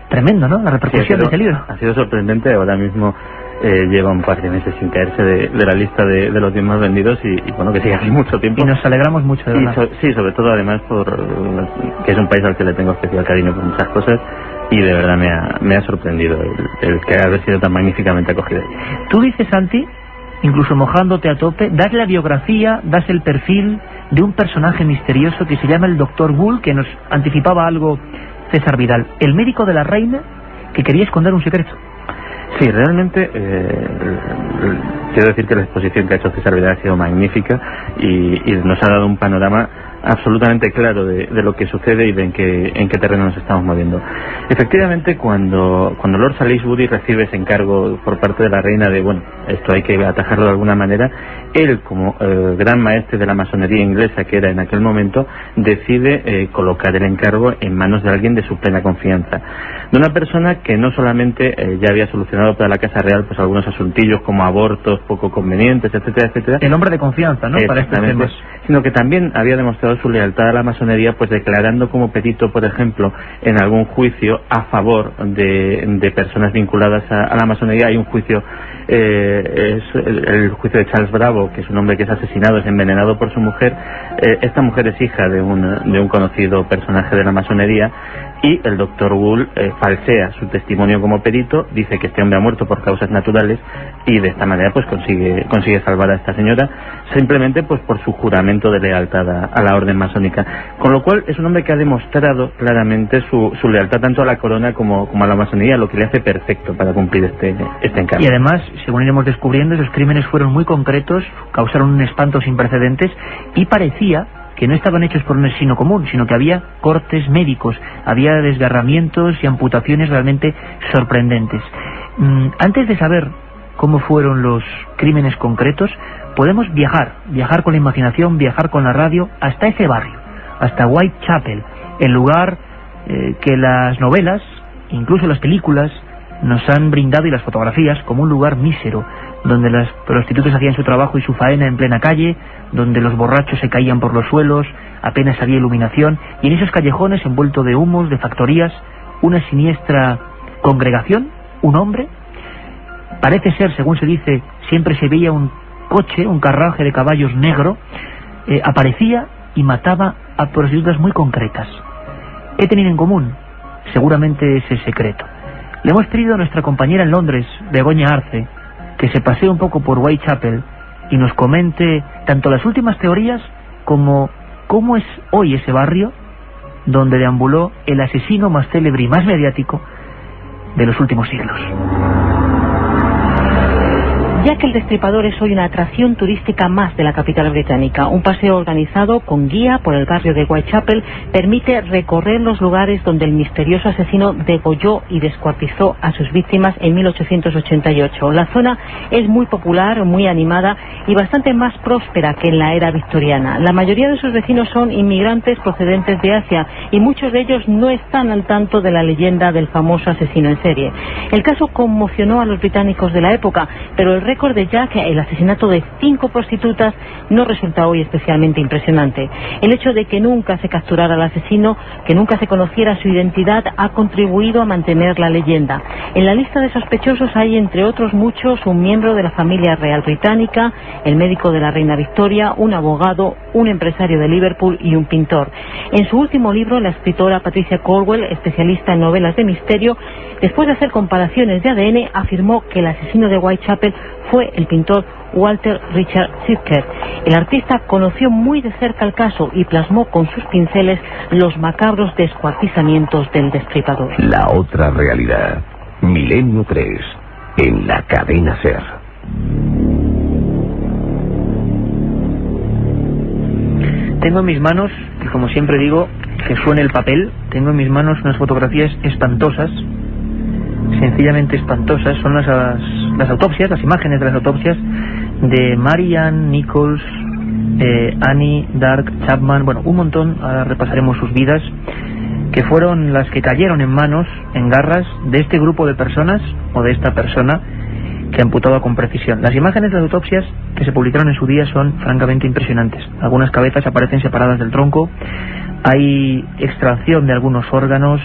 tremendo, ¿no? La repercusión de ese libro. Ha sido sorprendente, ahora mismo lleva un par de meses sin caerse de la lista de los 10 más vendidos y bueno, que sigue así mucho tiempo. Y nos alegramos mucho, de verdad. Sí, sobre todo además por que es un país al que le tengo especial cariño por muchas cosas. Y de verdad me ha sorprendido el que haya sido tan magníficamente acogido. Tú dices, Santi, incluso mojándote a tope, das la biografía, das el perfil de un personaje misterioso que se llama el Dr. Bull, que nos anticipaba algo César Vidal, el médico de la reina que quería esconder un secreto. Sí, realmente quiero decir que la exposición que ha hecho César Vidal ha sido magnífica y nos ha dado un panorama absolutamente claro de lo que sucede y de en qué terreno nos estamos moviendo. Efectivamente, cuando Lord Salisbury recibe ese encargo por parte de la reina de, bueno, esto hay que atajarlo de alguna manera, él, como gran maestre de la masonería inglesa que era en aquel momento, decide colocar el encargo en manos de alguien de su plena confianza, de una persona que no solamente ya había solucionado para la Casa Real pues algunos asuntillos como abortos poco convenientes, etcétera, etcétera. El hombre de confianza, ¿no? Para estos temas. Sino que también había demostrado su lealtad a la masonería, pues declarando como perito, por ejemplo, en algún juicio a favor de personas vinculadas a la masonería. Hay un juicio, es el juicio de Charles Bravo, que es un hombre que es asesinado, es envenenado por su mujer. Esta mujer es hija de un conocido personaje de la masonería, y el doctor Wool falsea su testimonio como perito, dice que este hombre ha muerto por causas naturales, y de esta manera pues consigue salvar a esta señora, simplemente pues por su juramento de lealtad a la orden masónica. Con lo cual es un hombre que ha demostrado claramente su lealtad tanto a la corona como a la masonería, lo que le hace perfecto para cumplir este encargo. Y además, según iremos descubriendo, esos crímenes fueron muy concretos, causaron un espanto sin precedentes, y parecía que no estaban hechos por un asesino común, sino que había cortes médicos, había desgarramientos y amputaciones realmente sorprendentes. Antes de saber cómo fueron los crímenes concretos, podemos viajar con la imaginación, viajar con la radio hasta ese barrio, hasta Whitechapel, el lugar que las novelas, incluso las películas, nos han brindado, y las fotografías, como un lugar mísero, donde las prostitutas hacían su trabajo y su faena en plena calle, donde los borrachos se caían por los suelos, apenas había iluminación, y en esos callejones, envuelto de humos, de factorías, una siniestra congregación, un hombre, parece ser, según se dice, siempre se veía un coche, un carruaje de caballos negro, aparecía y mataba a prostitutas muy concretas. ¿Qué tenían en común? Seguramente ese secreto. Le hemos pedido a nuestra compañera en Londres, Begoña Arce, que se pasee un poco por Whitechapel y nos comente tanto las últimas teorías como cómo es hoy ese barrio donde deambuló el asesino más célebre y más mediático de los últimos siglos. Jack el Destripador es hoy una atracción turística más de la capital británica. Un paseo organizado con guía por el barrio de Whitechapel permite recorrer los lugares donde el misterioso asesino degolló y descuartizó a sus víctimas en 1888. La zona es muy popular, muy animada y bastante más próspera que en la era victoriana. La mayoría de sus vecinos son inmigrantes procedentes de Asia y muchos de ellos no están al tanto de la leyenda del famoso asesino en serie. El caso conmocionó a los británicos de la época, pero el récord de Jack, el asesinato de 5 prostitutas, no resulta hoy especialmente impresionante. El hecho de que nunca se capturara al asesino, que nunca se conociera su identidad, ha contribuido a mantener la leyenda. En la lista de sospechosos hay, entre otros muchos, un miembro de la familia real británica, el médico de la reina Victoria, un abogado, un empresario de Liverpool y un pintor. En su último libro, la escritora Patricia Cornwell, especialista en novelas de misterio, después de hacer comparaciones de ADN, afirmó que el asesino de Whitechapel fue el pintor Walter Richard Sittker. El artista conoció muy de cerca el caso y plasmó con sus pinceles los macabros descuartizamientos del destripador. La otra realidad. Milenio 3. En la cadena SER. Tengo en mis manos, y como siempre digo, que suene el papel, tengo en mis manos unas fotografías espantosas, sencillamente espantosas. Son las autopsias, las imágenes de las autopsias de Mary Ann Nichols, Annie Dark Chapman, bueno, un montón. Ahora repasaremos sus vidas, que fueron las que cayeron en manos, en garras de este grupo de personas, o de esta persona que amputaba con precisión. Las imágenes de las autopsias que se publicaron en su día son francamente impresionantes. Algunas cabezas aparecen separadas del tronco, hay extracción de algunos órganos,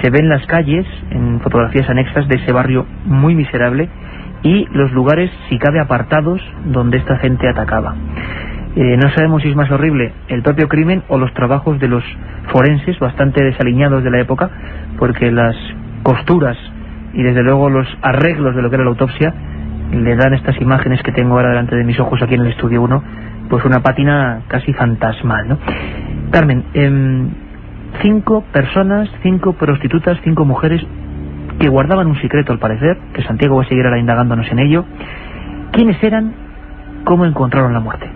se ven las calles en fotografías anexas de ese barrio muy miserable y los lugares, si cabe, apartados donde esta gente atacaba. No sabemos si es más horrible el propio crimen o los trabajos de los forenses, bastante desaliñados de la época, porque las costuras y desde luego los arreglos de lo que era la autopsia le dan estas imágenes que tengo ahora delante de mis ojos aquí en el estudio 1, pues una pátina casi fantasmal, ¿no? Carmen, 5 personas, 5 prostitutas, 5 mujeres que guardaban un secreto, al parecer, que Santiago va a seguir ahora indagándonos en ello. ¿Quiénes eran? ¿Cómo encontraron la muerte?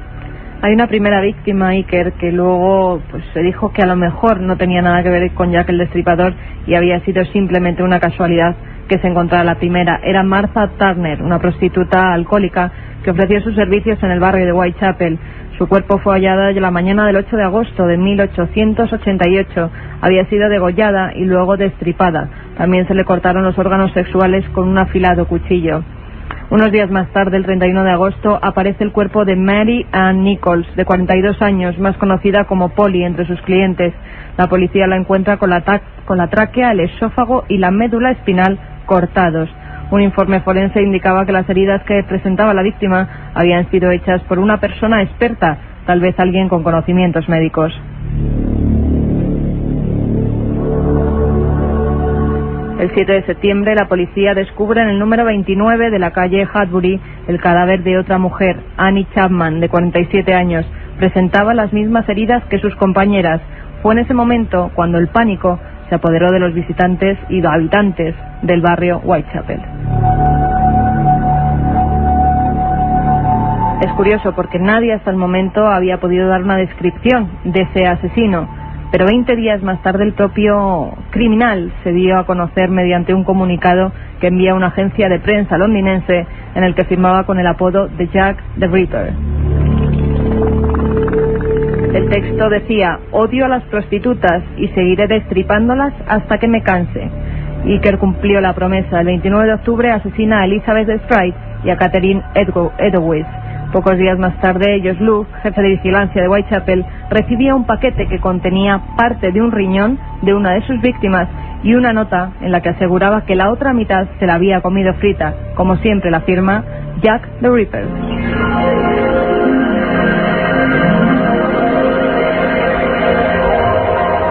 Hay una primera víctima, Iker, que luego pues se dijo que a lo mejor no tenía nada que ver con Jack el Destripador y había sido simplemente una casualidad que se encontrara la primera. Era Martha Turner, una prostituta alcohólica que ofreció sus servicios en el barrio de Whitechapel. Su cuerpo fue hallado la mañana del 8 de agosto de 1888. Había sido degollada y luego destripada. También se le cortaron los órganos sexuales con un afilado cuchillo. Unos días más tarde, el 31 de agosto, aparece el cuerpo de Mary Ann Nichols, de 42 años, más conocida como Polly entre sus clientes. La policía la encuentra con la tráquea, el esófago y la médula espinal cortados. Un informe forense indicaba que las heridas que presentaba la víctima habían sido hechas por una persona experta, tal vez alguien con conocimientos médicos. El 7 de septiembre, la policía descubre en el número 29 de la calle Hatbury el cadáver de otra mujer, Annie Chapman, de 47 años. Presentaba las mismas heridas que sus compañeras. Fue en ese momento cuando el pánico se apoderó de los visitantes y habitantes del barrio Whitechapel. Es curioso porque nadie hasta el momento había podido dar una descripción de ese asesino, pero 20 días más tarde el propio criminal se dio a conocer mediante un comunicado que envía una agencia de prensa londinense en el que firmaba con el apodo de Jack the Ripper. El texto decía: odio a las prostitutas y seguiré destripándolas hasta que me canse. Iker cumplió la promesa. El 29 de octubre asesina a Elizabeth Stride y a Catherine Edowitz. Pocos días más tarde, Josh Luke, jefe de vigilancia de Whitechapel, recibía un paquete que contenía parte de un riñón de una de sus víctimas y una nota en la que aseguraba que la otra mitad se la había comido frita, como siempre la firma Jack the Ripper.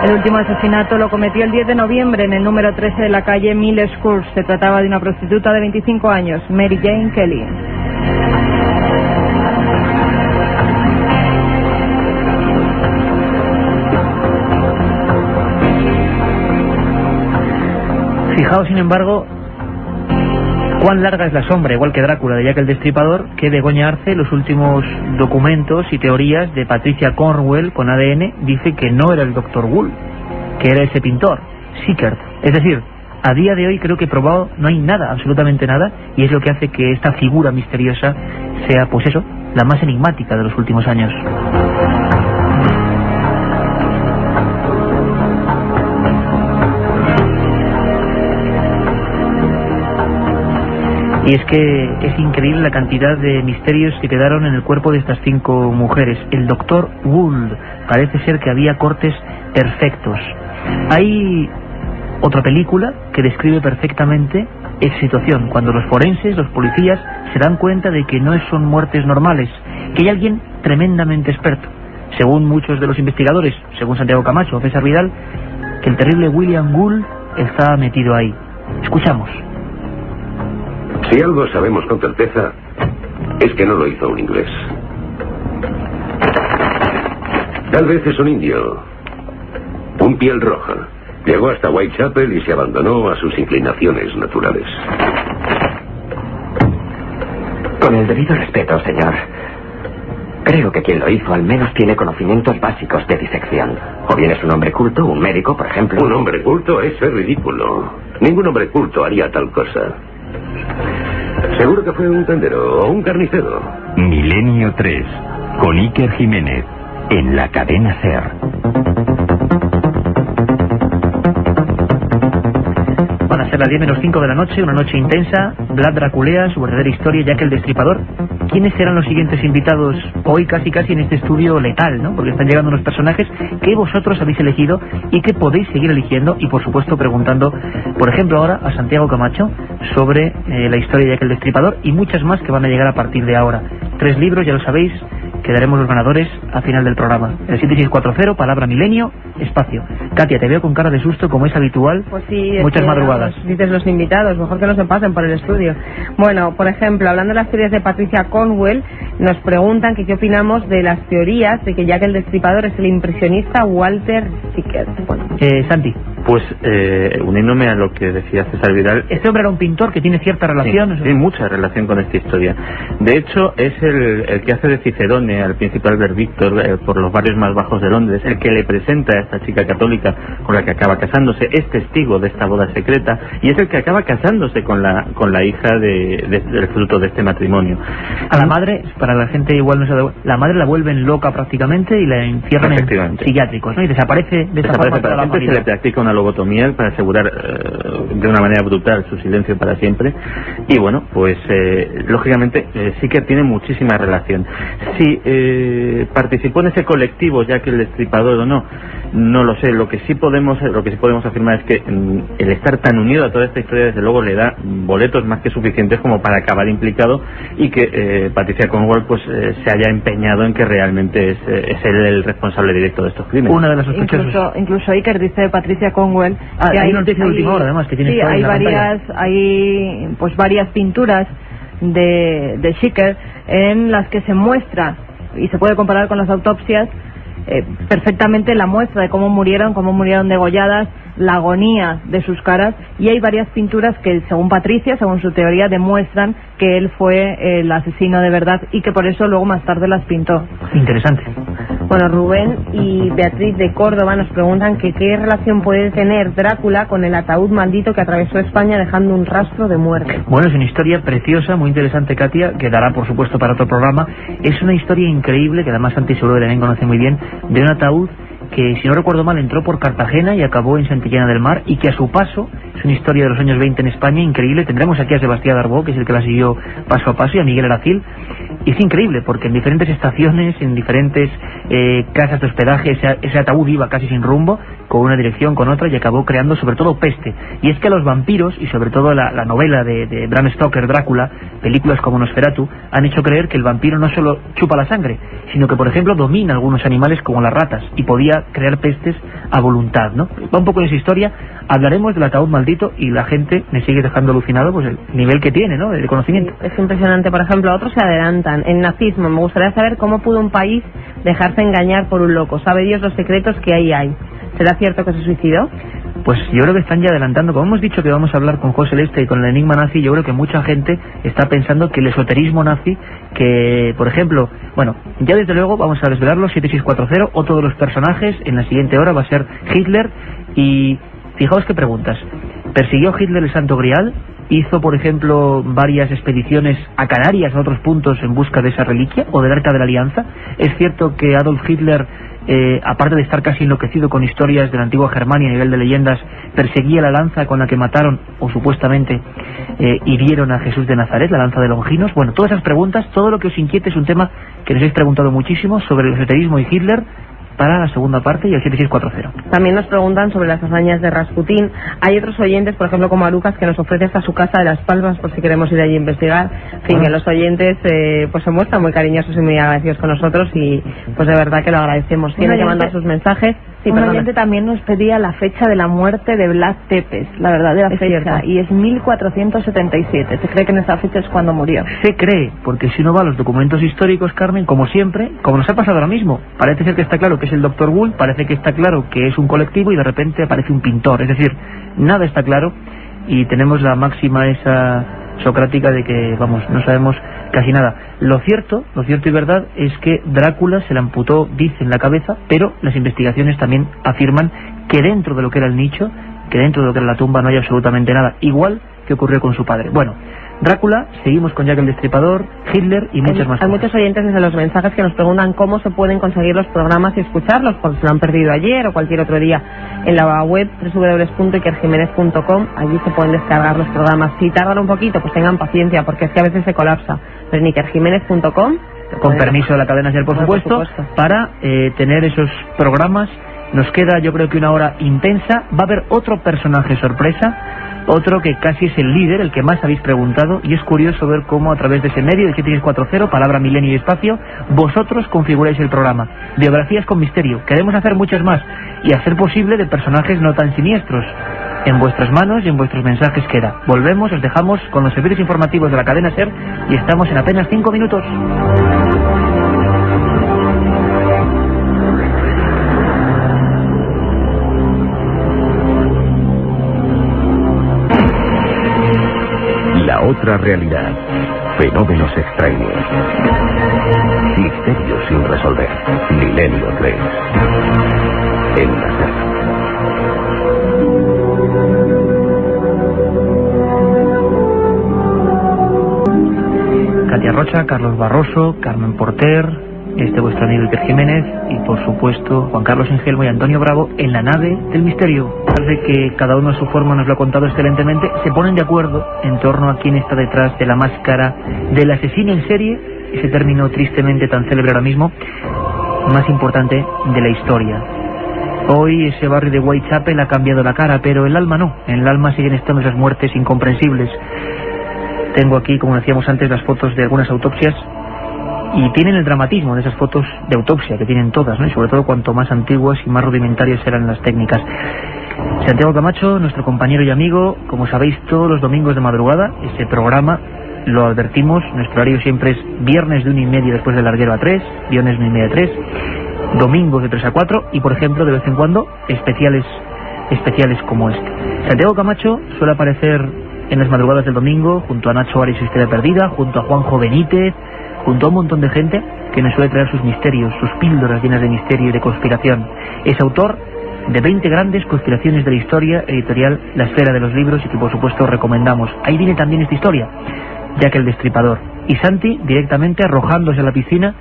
El último asesinato lo cometió el 10 de noviembre en el número 13 de la calle Miller's Court. Se trataba de una prostituta de 25 años, Mary Jane Kelly. Fijaos, sin embargo, Cuán larga es la sombra, igual que Drácula de Jack el Destripador, que Begoña Arce, los últimos documentos y teorías de Patricia Cornwell con ADN, dice que no era el Dr. Wool, que era ese pintor, Sickert. Es decir, a día de hoy creo que probado no hay nada, absolutamente nada, y es lo que hace que esta figura misteriosa sea, pues eso, la más enigmática de los últimos años. Y es que es increíble la cantidad de misterios que quedaron en el cuerpo de estas 5 mujeres. El doctor Wool, parece ser que había cortes perfectos. Hay otra película que describe perfectamente esa situación, cuando los forenses, los policías, se dan cuenta de que no son muertes normales, que hay alguien tremendamente experto. Según muchos de los investigadores, según Santiago Camacho o César Vidal, que el terrible William Gould está metido ahí. Escuchamos. Si algo sabemos con certeza, es que no lo hizo un inglés. Tal vez es un indio, un piel roja. Llegó hasta Whitechapel y se abandonó a sus inclinaciones naturales. Con el debido respeto, señor, creo que quien lo hizo al menos tiene conocimientos básicos de disección. O bien es un hombre culto, un médico, por ejemplo. Un hombre culto es ridículo. Ningún hombre culto haría tal cosa. Seguro que fue un tendero o un carnicero. Milenio 3, con Iker Jiménez, en la cadena SER. Van a ser las 10:05 de la noche, una noche intensa. Vlad Draculea, su verdadera historia, Jack el Destripador. ¿Quiénes serán los siguientes invitados hoy casi en este estudio letal, ¿no? Porque están llegando unos personajes que vosotros habéis elegido y que podéis seguir eligiendo y por supuesto preguntando, por ejemplo ahora a Santiago Camacho sobre la historia de Jack el Destripador y muchas más que van a llegar a partir de ahora. 3 libros, ya lo sabéis, que daremos los ganadores al final del programa. El 7640, palabra milenio, espacio. Katia, te veo con cara de susto como es habitual. Pues sí, muchas madrugadas. Dices los invitados, mejor que no se pasen por el estudio. Bueno, por ejemplo, hablando de las teorías de Patricia Cornwell, nos preguntan que qué opinamos de las teorías de que Jack el Destripador es el impresionista Walter Sickert. Bueno. Santi. Pues uniéndome a lo que decía César Vidal, este hombre era un pintor que tiene cierta relación. Sí, tiene mucha relación con esta historia. De hecho, es el que hace de Cicerone al príncipe Albert Víctor por los barrios más bajos de Londres, el que le presenta a esta chica católica con la que acaba casándose, es testigo de esta boda secreta y es el que acaba casándose con la hija del fruto de este matrimonio. A la madre, para la gente igual no se la madre la vuelven loca prácticamente y la encierran en psiquiátricos, ¿no? Y desaparece de esta forma toda la familia. Se le practica una lobotomía para asegurar de una manera brutal su silencio para siempre. Y bueno, pues lógicamente sí que tiene muchísima relación. Si participó en ese colectivo Jack el Destripador o no, no lo sé. Lo que sí podemos afirmar es que el estar tan unido a toda esta historia desde luego le da boletos más que suficientes como para acabar implicado y que Patricia Cornwell pues se haya empeñado en que realmente es él el responsable directo de estos crímenes. Una de las sospechosas. Incluso Iker dice de Patricia Cornwell que hay noticia de última hora además que tiene varias pinturas de Sickert en las que se muestra y se puede comparar con las autopsias perfectamente la muestra de cómo murieron degolladas, la agonía de sus caras, y hay varias pinturas que según Patricia, según su teoría, demuestran que él fue el asesino de verdad y que por eso luego más tarde las pintó. Interesante. Bueno, Rubén y Beatriz de Córdoba nos preguntan que qué relación puede tener Drácula con el ataúd maldito que atravesó España dejando un rastro de muerte. Bueno, es una historia preciosa, muy interesante, Katia, que dará por supuesto para otro programa. Es una historia increíble, que además Santi seguro que también conoce muy bien, de un ataúd que, si no recuerdo mal, entró por Cartagena y acabó en Santillana del Mar, y que a su paso es una historia de los años 20 en España increíble. Tendremos aquí a Sebastián Darbó, que es el que la siguió paso a paso, y a Miguel Aracil. Y es increíble porque en diferentes estaciones, en diferentes casas de hospedaje, ese ataúd iba casi sin rumbo, con una dirección, con otra, y acabó creando sobre todo peste. Y es que a los vampiros, y sobre todo la novela de Bram Stoker, Drácula, películas como Nosferatu, han hecho creer que el vampiro no solo chupa la sangre, sino que, por ejemplo, domina algunos animales como las ratas y podía crear pestes a voluntad, ¿no? Va un poco en esa historia. Hablaremos del ataúd maldito y la gente me sigue dejando alucinado, pues el nivel que tiene, ¿no?, de conocimiento. Es impresionante. Por ejemplo, otros se adelantan. En nazismo, me gustaría saber cómo pudo un país dejarse engañar por un loco. Sabe Dios los secretos que ahí hay. ¿Será cierto que se suicidó? Pues yo creo que están ya adelantando. Como hemos dicho que vamos a hablar con José Leste y con el enigma nazi, yo creo que mucha gente está pensando que el esoterismo nazi, que por ejemplo, bueno, ya desde luego vamos a desvelarlo, 7640, otro de los personajes en la siguiente hora va a ser Hitler. Y fijaos qué preguntas. ¿Persiguió Hitler el Santo Grial? ¿Hizo, por ejemplo, varias expediciones a Canarias, a otros puntos, en busca de esa reliquia o del Arca de la Alianza? ¿Es cierto que Adolf Hitler, aparte de estar casi enloquecido con historias de la antigua Germania a nivel de leyendas, perseguía la lanza con la que mataron, o supuestamente hirieron a Jesús de Nazaret, la lanza de Longinos? Bueno, todas esas preguntas, todo lo que os inquiete es un tema que nos habéis preguntado muchísimo sobre el esoterismo y Hitler, para la segunda parte y el 7640. También nos preguntan sobre las hazañas de Rasputín. Hay otros oyentes, por ejemplo como Arucas, que nos ofrece hasta su casa de Las Palmas por si queremos ir allí a investigar. En fin, que los oyentes pues se muestran muy cariñosos y muy agradecidos con nosotros y pues de verdad que lo agradecemos. Tienen que mandar sus mensajes. Sí, un oyente también nos pedía la fecha de la muerte de Vlad Tepes, la verdadera fecha, cierto. Y es 1477. Se cree que en esa fecha es cuando murió. Se cree, porque si uno va a los documentos históricos, Carmen, como siempre, como nos ha pasado ahora mismo, parece ser que está claro que es el Dr. Gould, parece que está claro que es un colectivo y de repente aparece un pintor. Es decir, nada está claro y tenemos la máxima esa socrática de que, vamos, no sabemos casi nada. Lo cierto y verdad es que Drácula se le amputó, dicen, la cabeza, pero las investigaciones también afirman que dentro de lo que era el nicho, que dentro de lo que era la tumba no hay absolutamente nada, igual que ocurrió con su padre. Bueno, Drácula, seguimos con Jack el Destripador, Hitler y muchas más cosas. Hay muchos oyentes desde los mensajes que nos preguntan cómo se pueden conseguir los programas y escucharlos, porque se lo han perdido ayer o cualquier otro día. En la web www.ikerjimenez.com, allí se pueden descargar los programas. Si tardan un poquito, pues tengan paciencia, porque es que a veces se colapsa. Pero en ikerjimenez.com, con permiso de la cadena SER, por supuesto, para tener esos programas. Nos queda, yo creo que una hora intensa. Va a haber otro personaje sorpresa, otro que casi es el líder, el que más habéis preguntado, y es curioso ver cómo a través de ese medio, de 7640, palabra, milenio y espacio, vosotros configuráis el programa. Biografías con misterio. Queremos hacer muchas más, y hacer posible de personajes no tan siniestros. En vuestras manos y en vuestros mensajes queda. Volvemos, os dejamos con los servicios informativos de la cadena SER, y estamos en apenas 5 minutos. La otra realidad. Fenómenos extraños. Misterios sin resolver. Milenio 3. En la SER. Katia Rocha, Carlos Barroso, Carmen Porter, vuestro amigo Iker Jiménez y por supuesto Juan Carlos Ingelmo y Antonio Bravo en la nave del misterio. Parece que cada uno a su forma nos lo ha contado excelentemente. Se ponen de acuerdo en torno a quién está detrás de la máscara del asesino en serie, ese término tristemente tan célebre ahora mismo, más importante de la historia. Hoy ese barrio de Whitechapel ha cambiado la cara, pero el alma no. En el alma siguen estando esas muertes incomprensibles. Tengo aquí, como decíamos antes, las fotos de algunas autopsias y tienen el dramatismo de esas fotos de autopsia, que tienen todas, ¿no? Y sobre todo cuanto más antiguas y más rudimentarias eran las técnicas. Santiago Camacho, nuestro compañero y amigo, como sabéis, todos los domingos de madrugada, ese programa, lo advertimos, nuestro horario siempre es viernes de 1:30 después del larguero a 3, viernes 1:30 a 3, domingos de 3 a 4 y, por ejemplo, de vez en cuando, especiales como este. Santiago Camacho suele aparecer en las madrugadas del domingo, junto a Nacho Ari y su historia perdida, junto a Juanjo Benítez, junto a un montón de gente que nos suele traer sus misterios, sus píldoras llenas de misterio y de conspiración. Es autor de 20 grandes conspiraciones de la historia, editorial La Esfera de los Libros, y que por supuesto recomendamos. Ahí viene también esta historia, Jack el Destripador. Y Santi, directamente arrojándose a la piscina,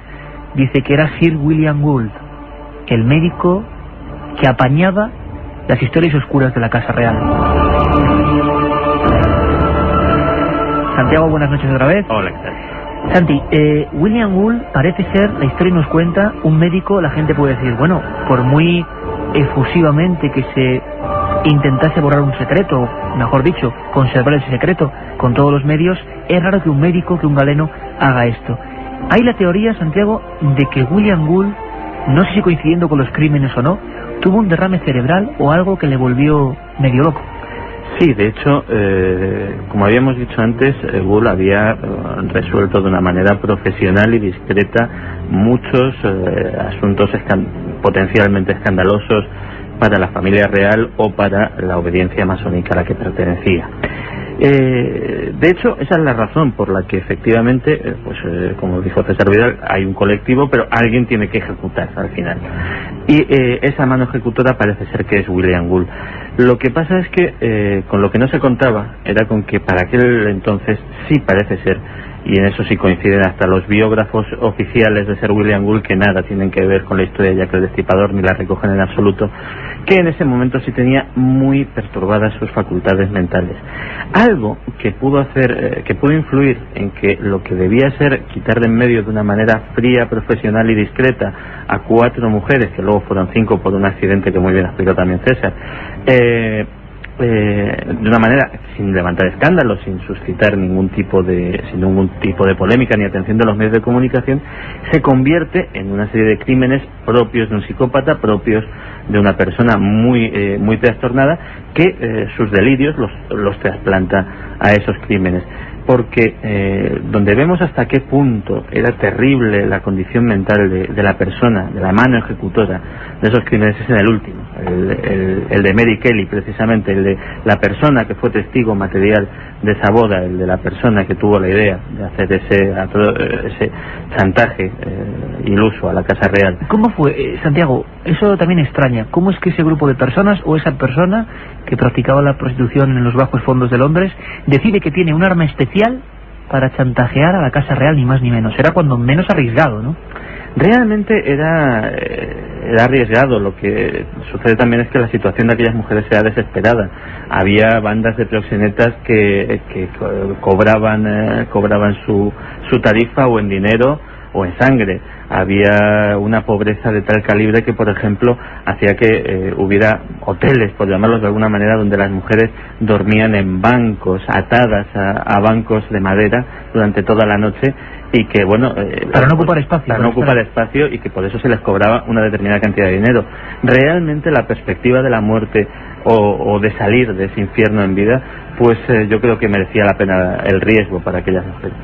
dice que era Sir William Gould, el médico que apañaba las historias oscuras de la Casa Real. Santiago, buenas noches otra vez. Hola, ¿qué tal? Santi, William Gould parece ser, la historia nos cuenta, un médico. La gente puede decir, bueno, por muy efusivamente que se intentase borrar un secreto, mejor dicho, conservar ese secreto con todos los medios, es raro que un médico, que un galeno haga esto. Hay la teoría, Santiago, de que William Gould, no sé si coincidiendo con los crímenes o no, tuvo un derrame cerebral o algo que le volvió medio loco. Sí, de hecho, como habíamos dicho antes, Gould había resuelto de una manera profesional y discreta muchos asuntos potencialmente escandalosos para la familia real o para la obediencia masónica a la que pertenecía. De hecho, esa es la razón por la que efectivamente, como dijo César Vidal, hay un colectivo, pero alguien tiene que ejecutar al final. Y esa mano ejecutora parece ser que es William Gould. Lo que pasa es que con lo que no se contaba era con que para aquel entonces sí parece ser, y en eso sí coinciden hasta los biógrafos oficiales de Sir William Gould, que nada tienen que ver con la historia de Jack el Destripador ni la recogen en absoluto, que en ese momento sí tenía muy perturbadas sus facultades mentales. Algo que pudo influir en que lo que debía ser quitar de en medio de una manera fría, profesional y discreta a 4 mujeres, que luego fueron 5 por un accidente que muy bien explicó también César, de una manera sin levantar escándalos, sin suscitar ningún tipo de polémica ni atención de los medios de comunicación, se convierte en una serie de crímenes propios de un psicópata, propios de una persona muy trastornada, que sus delirios los trasplanta a esos crímenes. Porque donde vemos hasta qué punto era terrible la condición mental de la persona, de la mano ejecutora de esos crímenes, es en el último, el de Mary Kelly, precisamente, el de la persona que fue testigo material de esa boda, el de la persona que tuvo la idea de hacer ese chantaje iluso a la Casa Real. ¿Cómo fue, Santiago? Eso también extraña. ¿Cómo es que ese grupo de personas o esa persona que practicaba la prostitución en los bajos fondos de Londres decide que tiene un arma especial para chantajear a la Casa Real, ni más ni menos? Era cuando menos arriesgado, ¿no? Realmente era arriesgado. Lo que sucede también es que la situación de aquellas mujeres era desesperada. Había bandas de proxenetas que cobraban su tarifa o en dinero o en sangre. Había una pobreza de tal calibre que, por ejemplo, hacía que hubiera hoteles, por llamarlos de alguna manera, donde las mujeres dormían en bancos, atadas a bancos de madera durante toda la noche, y que, bueno... para no ocupar espacio. Para no ocupar espacio, y que por eso se les cobraba una determinada cantidad de dinero. Realmente la perspectiva de la muerte o de salir de ese infierno en vida, pues yo creo que merecía la pena el riesgo para aquellas mujeres.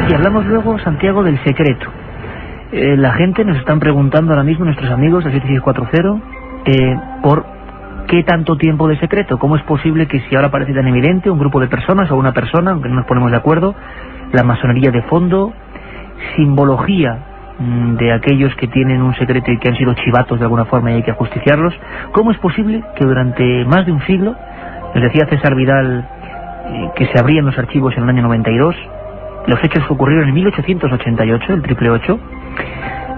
Y hablamos luego, Santiago, del secreto. La gente nos están preguntando ahora mismo, nuestros amigos del 7640, por qué tanto tiempo de secreto. ¿Cómo es posible que, si ahora parece tan evidente, un grupo de personas o una persona, aunque no nos ponemos de acuerdo, la masonería de fondo, simbología de aquellos que tienen un secreto y que han sido chivatos de alguna forma y hay que ajusticiarlos, cómo es posible que durante más de un siglo, nos decía César Vidal que se abrían los archivos en el año 92, los hechos ocurrieron en 1888, el 888,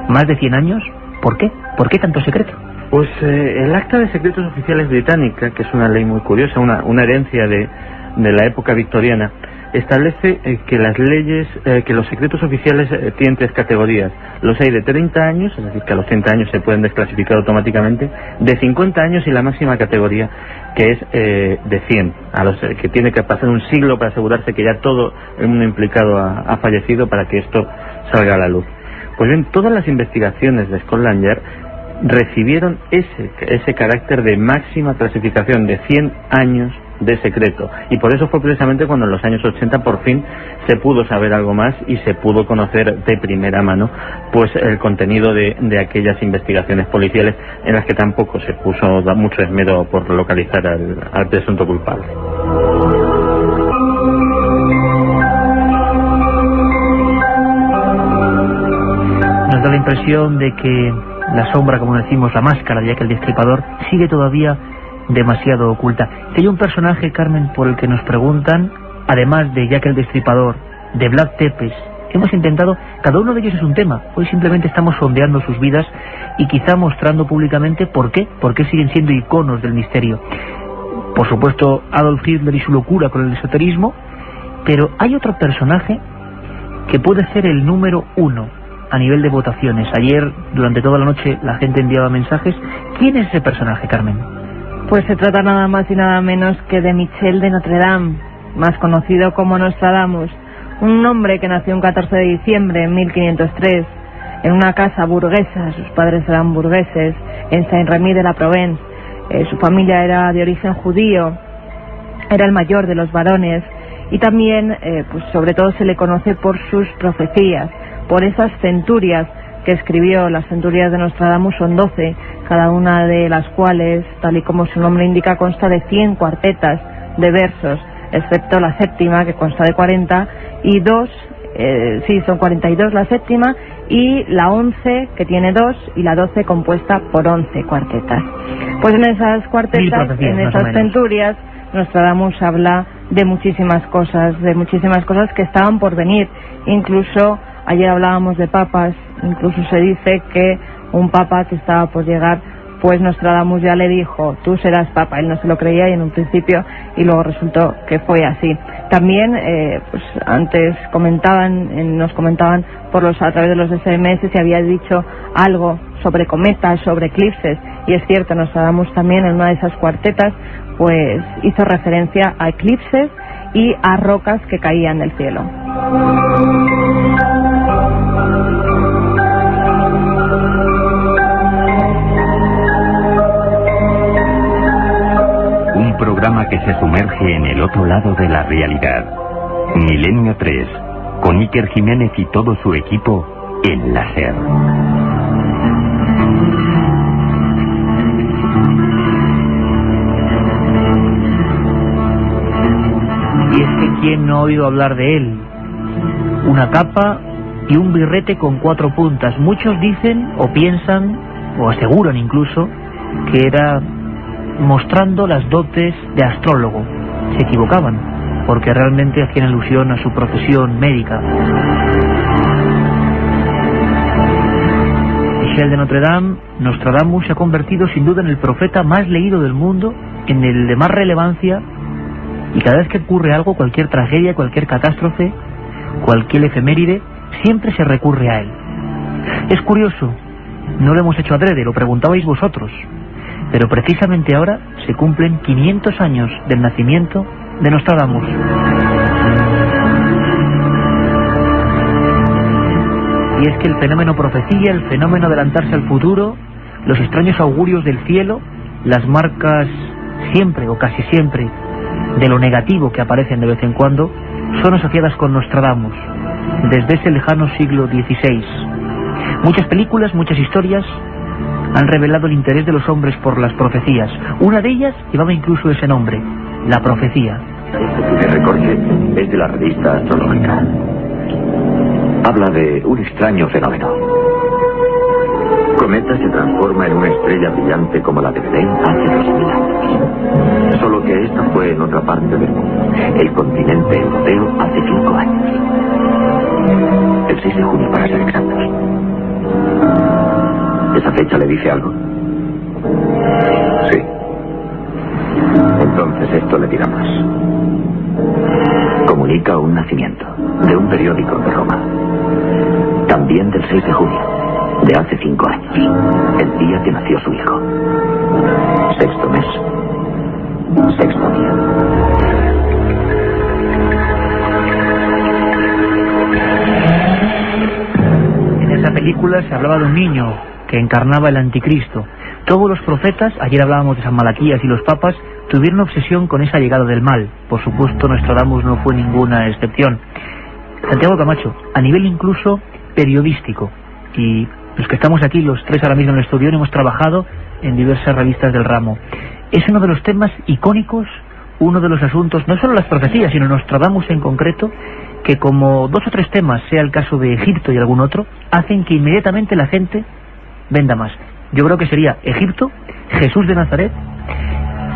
más de 100 años? ¿Por qué? ¿Por qué tanto secreto? Pues el Acta de Secretos Oficiales británica, que es una ley muy curiosa, una herencia de la época victoriana, establece que las leyes, que los secretos oficiales tienen 3 categorías. Los hay de 30 años, es decir, que a los 30 años se pueden desclasificar automáticamente, de 50 años y la máxima categoría, que es de 100, a los que tiene que pasar un siglo para asegurarse que ya todo el mundo implicado ha fallecido para que esto salga a la luz. Pues bien, todas las investigaciones de Scotland Yard recibieron ese carácter de máxima clasificación de 100 años de secreto, y por eso fue precisamente cuando en los años 80 por fin se pudo saber algo más y se pudo conocer de primera mano pues el contenido de aquellas investigaciones policiales, en las que tampoco se puso mucho esmero por localizar al presunto culpable. Nos da la impresión de que la sombra, como decimos, la máscara de Jack el Destripador, sigue todavía demasiado oculta. Si hay un personaje, Carmen, por el que nos preguntan, además de Jack el Destripador, de Vlad Tepes, hemos intentado, cada uno de ellos es un tema. Hoy simplemente estamos sondeando sus vidas y quizá mostrando públicamente por qué siguen siendo iconos del misterio. Por supuesto, Adolf Hitler y su locura con el esoterismo, pero hay otro personaje que puede ser el número 1 a nivel de votaciones. Ayer, durante toda la noche, la gente enviaba mensajes. ¿Quién es ese personaje, Carmen? Pues se trata nada más y nada menos que de Michel de Notre Dame, más conocido como Nostradamus, un hombre que nació un 14 de diciembre de 1503 en una casa burguesa. Sus padres eran burgueses en Saint-Rémy de la Provence. Su familia era de origen judío, era el mayor de los varones, y también, pues sobre todo, se le conoce por sus profecías, por esas centurias que escribió las centurias de Nostradamus son 12, cada una de las cuales, tal y como su nombre indica, consta de 100 cuartetas de versos, excepto la séptima, que consta de 40, y son 42 la séptima, y la 11, que tiene 2, y la 12 compuesta por 11 cuartetas. Pues en esas cuartetas, en esas centurias, Nostradamus habla de muchísimas cosas que estaban por venir. Incluso ayer hablábamos de papas, incluso se dice que un papa que estaba por llegar, pues Nostradamus ya le dijo, tú serás papa. Él no se lo creía y en un principio, y luego resultó que fue así. También, pues antes nos comentaban a través de los SMS si había dicho algo sobre cometas, sobre eclipses, y es cierto, Nostradamus también en una de esas cuartetas pues hizo referencia a eclipses y a rocas que caían del cielo. Un programa que se sumerge en el otro lado de la realidad. Milenio 3, con Iker Jiménez y todo su equipo en la SER. Y es que ¿quién no ha oído hablar de él? Una capa y un birrete con 4 puntas. Muchos dicen o piensan o aseguran incluso que era mostrando las dotes de astrólogo. Se equivocaban, porque realmente hacían alusión a su profesión médica. Michel de Notre Dame, Nostradamus se ha convertido sin duda en el profeta más leído del mundo, en el de más relevancia, y cada vez que ocurre algo, cualquier tragedia, cualquier catástrofe, cualquier efeméride, siempre se recurre a él. Es curioso, no lo hemos hecho adrede, lo preguntabais vosotros, pero precisamente ahora se cumplen 500 años del nacimiento de Nostradamus. Y es que el fenómeno profecía, el fenómeno adelantarse al futuro, los extraños augurios del cielo, las marcas siempre o casi siempre de lo negativo que aparecen de vez en cuando, son asociadas con Nostradamus desde ese lejano siglo XVI. Muchas películas, muchas historias han revelado el interés de los hombres por las profecías. Una de ellas llevaba incluso ese nombre, la profecía. Este primer recorte es de la revista Astrológica. Habla de un extraño fenómeno. Cometa se transforma en una estrella brillante como la de Belén hace 2000 años. Solo que esta fue en otra parte del mundo, el continente europeo, hace 5 años. El 6 de junio, para ser exactos. ¿Esa fecha le dice algo? Sí. Entonces esto le dirá más. Comunica un nacimiento de un periódico de Roma. También del 6 de junio, de hace 5 años, el día que nació su hijo. 6º mes, 6º día. En esa película se hablaba de un niño que encarnaba el anticristo. Todos los profetas, ayer hablábamos de San Malaquías y los papas, tuvieron obsesión con esa llegada del mal. Por supuesto, Nostradamus no fue ninguna excepción. Santiago Camacho, a nivel incluso periodístico, y los que estamos aquí, los tres ahora mismo en el estudio, hemos trabajado en diversas revistas del ramo. Es uno de los temas icónicos, uno de los asuntos, no solo las profecías, sino Nostradamus en concreto, que como 2 o 3 temas, sea el caso de Egipto y algún otro, hacen que inmediatamente la gente venda más. Yo creo que sería Egipto, Jesús de Nazaret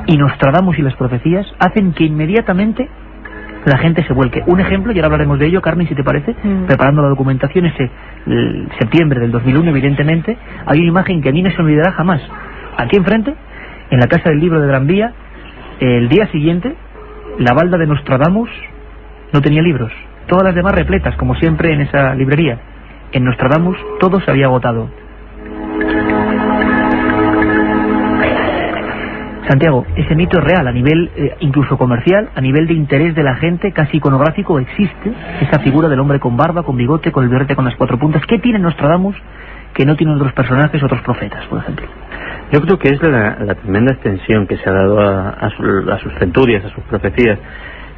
y Nostradamus y las profecías hacen que inmediatamente la gente se vuelque. Un ejemplo, y ahora hablaremos de ello, Carmen, si te parece, preparando la documentación, septiembre del 2001, evidentemente, hay una imagen que a mí no se me olvidará jamás. Aquí enfrente, en la Casa del Libro de Gran Vía, el día siguiente, la balda de Nostradamus no tenía libros. Todas las demás repletas, como siempre en esa librería. En Nostradamus todo se había agotado. Santiago, ese mito es real a nivel incluso comercial, a nivel de interés de la gente, casi iconográfico. Existe esa figura del hombre con barba, con bigote, con el birrete con las 4 puntas. ¿Qué tiene Nostradamus que no tienen otros personajes, otros profetas, por ejemplo? Yo creo que es la tremenda extensión que se ha dado a sus centurias, a sus profecías,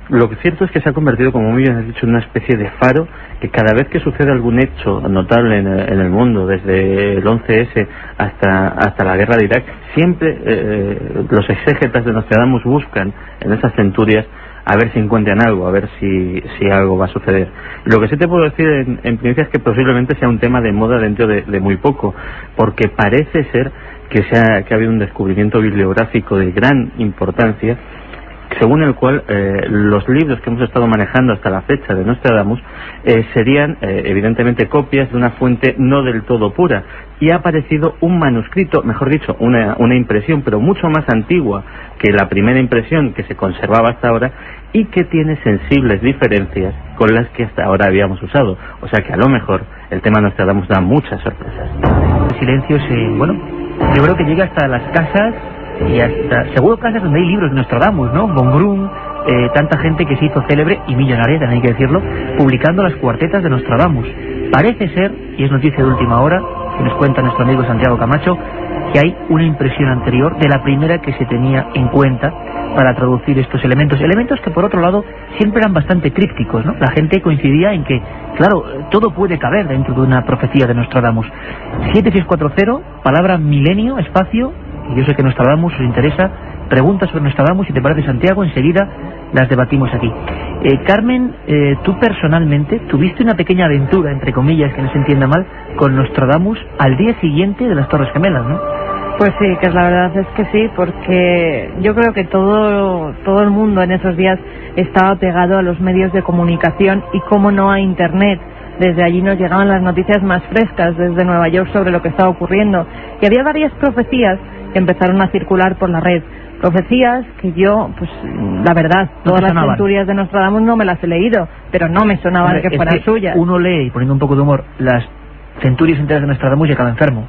lo cierto es que se ha convertido, como muy bien has dicho, en una especie de faro que cada vez que sucede algún hecho notable en el mundo, desde el 11S hasta la guerra de Irak, siempre los exégetas de Nostradamus buscan en esas centurias a ver si encuentran algo, a ver si algo va a suceder. Lo que sí te puedo decir en primicia es que posiblemente sea un tema de moda dentro de muy poco, porque parece ser que ha habido un descubrimiento bibliográfico de gran importancia, según el cual los libros que hemos estado manejando hasta la fecha de Nostradamus serían evidentemente copias de una fuente no del todo pura, y ha aparecido un manuscrito, mejor dicho, una impresión, pero mucho más antigua que la primera impresión que se conservaba hasta ahora, y que tiene sensibles diferencias con las que hasta ahora habíamos usado. O sea que a lo mejor el tema Nostradamus da muchas sorpresas. El silencio bueno, yo creo que llega hasta las casas, y hasta seguro casas donde hay libros de Nostradamus, ¿no? Von Grün, tanta gente que se hizo célebre y millonaria, también hay que decirlo, publicando las cuartetas de Nostradamus. Parece ser, y es noticia de última hora, que nos cuenta nuestro amigo Santiago Camacho, que hay una impresión anterior de la primera que se tenía en cuenta para traducir estos elementos que por otro lado siempre eran bastante crípticos, ¿no? La gente coincidía en que, claro, todo puede caber dentro de una profecía de Nostradamus. 7640, palabra milenio, espacio, y yo sé que Nostradamus os interesa, preguntas sobre Nostradamus, si te parece, Santiago, enseguida las debatimos aquí. Carmen, tú personalmente tuviste una pequeña aventura, entre comillas, que no se entienda mal, con Nostradamus al día siguiente de las Torres Gemelas, ¿no? Pues sí, que la verdad es que sí, porque yo creo que todo el mundo en esos días estaba pegado a los medios de comunicación y, cómo no, a Internet. Desde allí nos llegaban las noticias más frescas desde Nueva York sobre lo que estaba ocurriendo, y había varias profecías que empezaron a circular por la red. Profecías que yo, pues la verdad, todas las centurias de Nostradamus no me las he leído, pero no me sonaban que fueran suyas. Uno lee, y poniendo un poco de humor, las centurias enteras de Nostradamus y acaba enfermo.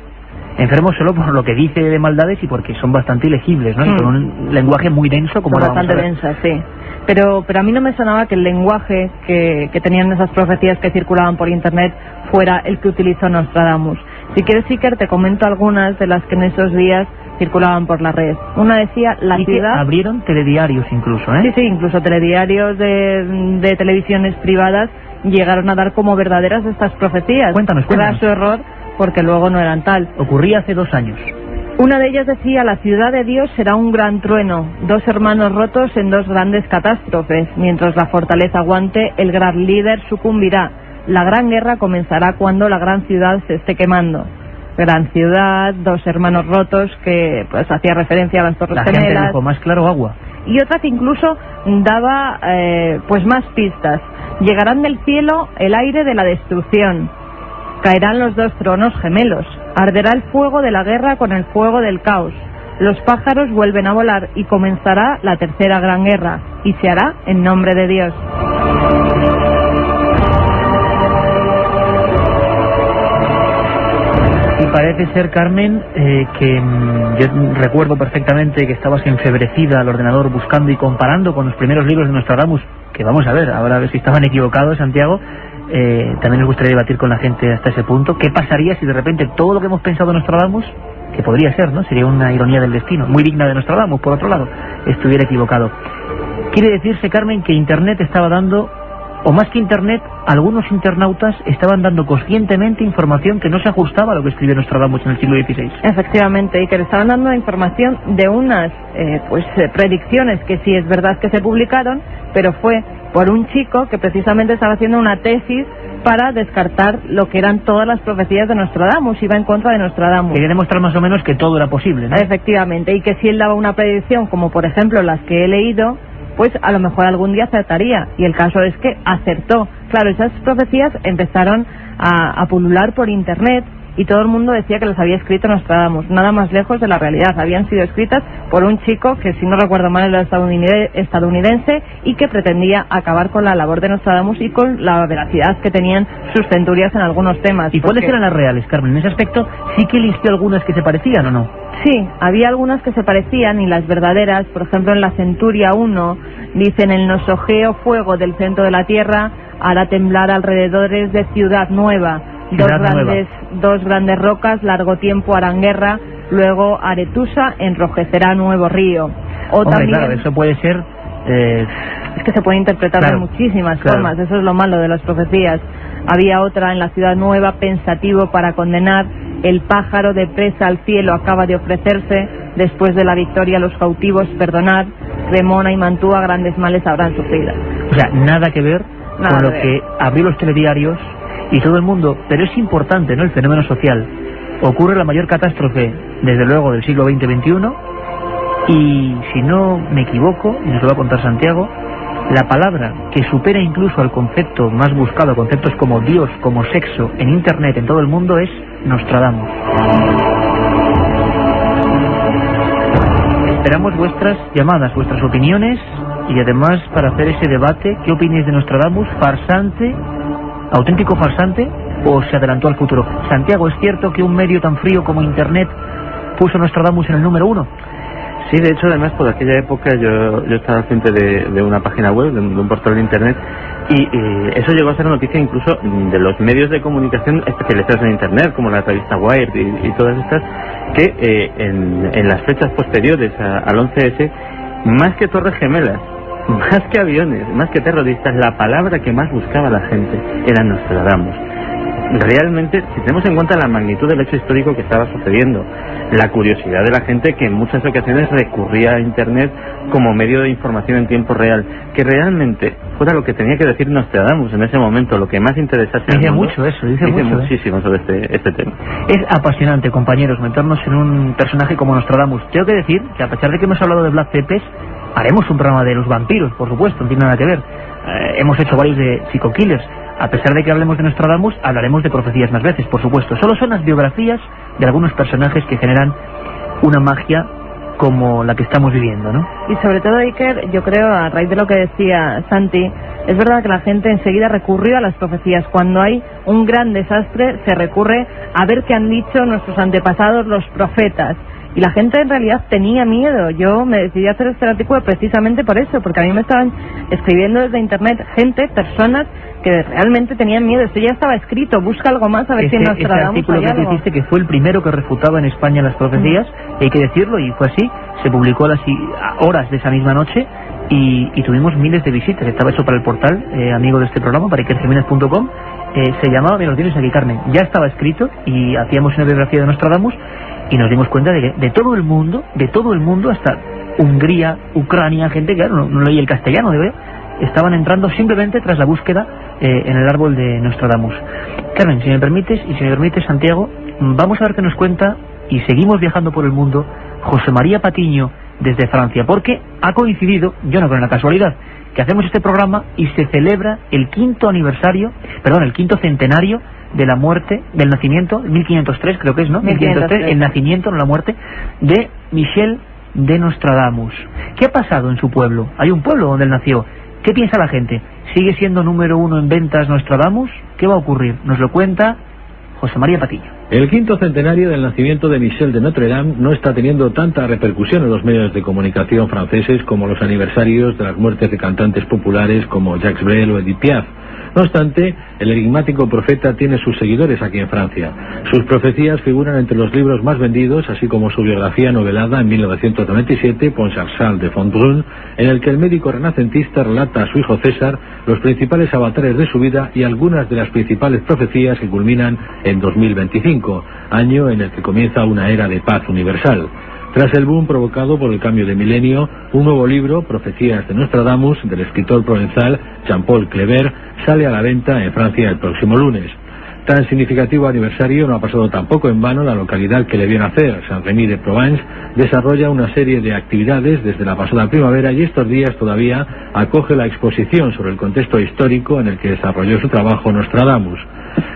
Enfermo solo por lo que dice de maldades y porque son bastante ilegibles, ¿no? Y con un lenguaje muy denso, como son bastante densas, sí. Pero a mí no me sonaba que el lenguaje que tenían esas profecías que circulaban por Internet fuera el que utilizó Nostradamus. Si quieres, Iker, te comento algunas de las que en esos días circulaban por la red. Una decía, la ciudad... abrieron telediarios incluso, ¿eh? Sí, incluso telediarios de televisiones privadas llegaron a dar como verdaderas estas profecías. Cuéntanos. Era su error, porque luego no eran tal. Ocurría hace 2 años. Una de ellas decía, la ciudad de Dios será un gran trueno, 2 hermanos rotos en 2 grandes catástrofes. Mientras la fortaleza aguante, el gran líder sucumbirá. La gran guerra comenzará cuando la gran ciudad se esté quemando. Gran ciudad, 2 hermanos rotos, que pues hacía referencia a las Torres Gemelas. La gente dijo, más claro, agua. Y otra que incluso daba pues más pistas. Llegarán del cielo el aire de la destrucción. Caerán los 2 tronos gemelos. Arderá el fuego de la guerra con el fuego del caos. Los pájaros vuelven a volar y comenzará la tercera gran guerra. Y se hará en nombre de Dios. Y parece ser, Carmen, que yo recuerdo perfectamente que estabas enfebrecida al ordenador buscando y comparando con los primeros libros de Nostradamus, que vamos a ver, ahora a ver si estaban equivocados, Santiago. También nos gustaría debatir con la gente hasta ese punto. ¿Qué pasaría si de repente todo lo que hemos pensado de Nostradamus, que podría ser, ¿no? Sería una ironía del destino, muy digna de Nostradamus, por otro lado, estuviera equivocado? Quiere decirse, Carmen, que Internet estaba dando, o más que Internet, algunos internautas estaban dando conscientemente información que no se ajustaba a lo que escribió Nostradamus en el siglo XVI. Efectivamente, y que le estaban dando información de unas predicciones que sí es verdad que se publicaron, pero fue por un chico que precisamente estaba haciendo una tesis para descartar lo que eran todas las profecías de Nostradamus, iba en contra de Nostradamus. Quería demostrar más o menos que todo era posible, ¿no? Efectivamente, y que si él daba una predicción, como por ejemplo las que he leído, pues a lo mejor algún día acertaría, y el caso es que acertó. Claro, esas profecías empezaron a pulular por Internet, y todo el mundo decía que las había escrito Nostradamus, nada más lejos de la realidad. Habían sido escritas por un chico que, si no recuerdo mal, era estadounidense, y que pretendía acabar con la labor de Nostradamus y con la veracidad que tenían sus centurias en algunos temas. ¿Y cuáles eran las reales, Carmen? En ese aspecto, ¿sí que listió algunas que se parecían o no? Sí, había algunas que se parecían, y las verdaderas, por ejemplo, en la Centuria 1, dicen: el nosogeo fuego del centro de la tierra hará temblar alrededores de Ciudad Nueva. Dos grandes rocas largo tiempo harán guerra, luego Aretusa enrojecerá nuevo río. Hombre, claro, eso puede ser Es que se puede interpretar Claro, de muchísimas claro. formas, eso es lo malo de las profecías. Había otra en la ciudad nueva, pensativo para condenar, el pájaro de presa al cielo acaba de ofrecerse, después de la victoria los cautivos perdonar, Cremona y Mantua grandes males habrán sufrido. O sea, nada que ver Nada con lo que ver. que abrió los telediarios y todo el mundo, pero es importante, ¿no?, el fenómeno social. Ocurre la mayor catástrofe, desde luego, del siglo XX-XXI, y si no me equivoco, y nos lo va a contar Santiago, la palabra que supera incluso al concepto más buscado, conceptos como Dios, como sexo, en Internet, en todo el mundo, es Nostradamus. Esperamos vuestras llamadas, vuestras opiniones, y además para hacer ese debate, ¿qué opináis de Nostradamus? ¿Farsante, auténtico farsante, o se adelantó al futuro? Santiago, ¿es cierto que un medio tan frío como Internet puso Nostradamus en el número 1? Sí, de hecho, además, por aquella época yo estaba al frente de una página web, de un portal de Internet, y eso llegó a ser noticia incluso de los medios de comunicación especializados en Internet, como la revista Wired y todas estas, que en las fechas posteriores al 11S, más que torres gemelas, más que aviones, más que terroristas, la palabra que más buscaba la gente era Nostradamus. Realmente, si tenemos en cuenta la magnitud del hecho histórico que estaba sucediendo, la curiosidad de la gente que en muchas ocasiones recurría a Internet como medio de información en tiempo real, que realmente fuera lo que tenía que decir Nostradamus en ese momento, lo que más interesase al Dice mundo, mucho eso, dice mucho, muchísimo sobre este tema. Es apasionante, compañeros, meternos en un personaje como Nostradamus. Tengo que decir que, a pesar de que hemos hablado de Vlad Tepes, haremos un programa de los vampiros, por supuesto, no tiene nada que ver. Hemos hecho varios de psico-killers. A pesar de que hablemos de Nostradamus, hablaremos de profecías más veces, por supuesto. Solo son las biografías de algunos personajes que generan una magia como la que estamos viviendo, ¿no? Y sobre todo, Iker, yo creo, a raíz de lo que decía Santi, es verdad que la gente enseguida recurrió a las profecías. Cuando hay un gran desastre, se recurre a ver qué han dicho nuestros antepasados, los profetas. Y la gente en realidad tenía miedo. Yo me decidí a hacer este artículo precisamente por eso, porque a mí me estaban escribiendo desde Internet personas que realmente tenían miedo. Esto ya estaba escrito, busca algo más a ver si en Este Nostradamus artículo hay que algo. hiciste, que fue el primero que refutaba en España las profecías, y hay que decirlo, y fue así, se publicó a las horas de esa misma noche, y tuvimos miles de visitas. Estaba hecho para el portal, amigo de este programa, para ikerjimenez.com. Se llamaba, mira, lo tienes aquí, Carmen, ya estaba escrito, y hacíamos una biografía de Nostradamus, y nos dimos cuenta de que de todo el mundo, hasta Hungría, Ucrania, gente que claro, no leía el castellano, estaban entrando simplemente tras la búsqueda en el árbol de Nostradamus. Carmen, si me permites, y si me permites, Santiago, vamos a ver qué nos cuenta, y seguimos viajando por el mundo, José María Patiño, desde Francia, porque ha coincidido, yo no creo en la casualidad, que hacemos este programa y se celebra el quinto centenario de la muerte, del nacimiento, 1503 creo que es, ¿no? 1503, el nacimiento, no la muerte, de Michel de Nostradamus. ¿Qué ha pasado en su pueblo? Hay un pueblo donde él nació. ¿Qué piensa la gente? ¿Sigue siendo número 1 en ventas Nostradamus? ¿Qué va a ocurrir? Nos lo cuenta José María Patiño. El quinto centenario del nacimiento de Michel de Notre Dame no está teniendo tanta repercusión en los medios de comunicación franceses como los aniversarios de las muertes de cantantes populares como Jacques Brel o Edith Piaf. No obstante, el enigmático profeta tiene sus seguidores aquí en Francia. Sus profecías figuran entre los libros más vendidos, así como su biografía novelada en 1997, Pontchartrain de Fontbrun, en el que el médico renacentista relata a su hijo César los principales avatares de su vida y algunas de las principales profecías que culminan en 2025, año en el que comienza una era de paz universal. Tras el boom provocado por el cambio de milenio, un nuevo libro, Profecías de Nostradamus, del escritor provenzal Jean-Paul Kleber, sale a la venta en Francia el próximo lunes. Tan significativo aniversario no ha pasado tampoco en vano. La localidad que le vio nacer, Saint-Rémy-de-Provence, desarrolla una serie de actividades desde la pasada primavera y estos días todavía acoge la exposición sobre el contexto histórico en el que desarrolló su trabajo Nostradamus.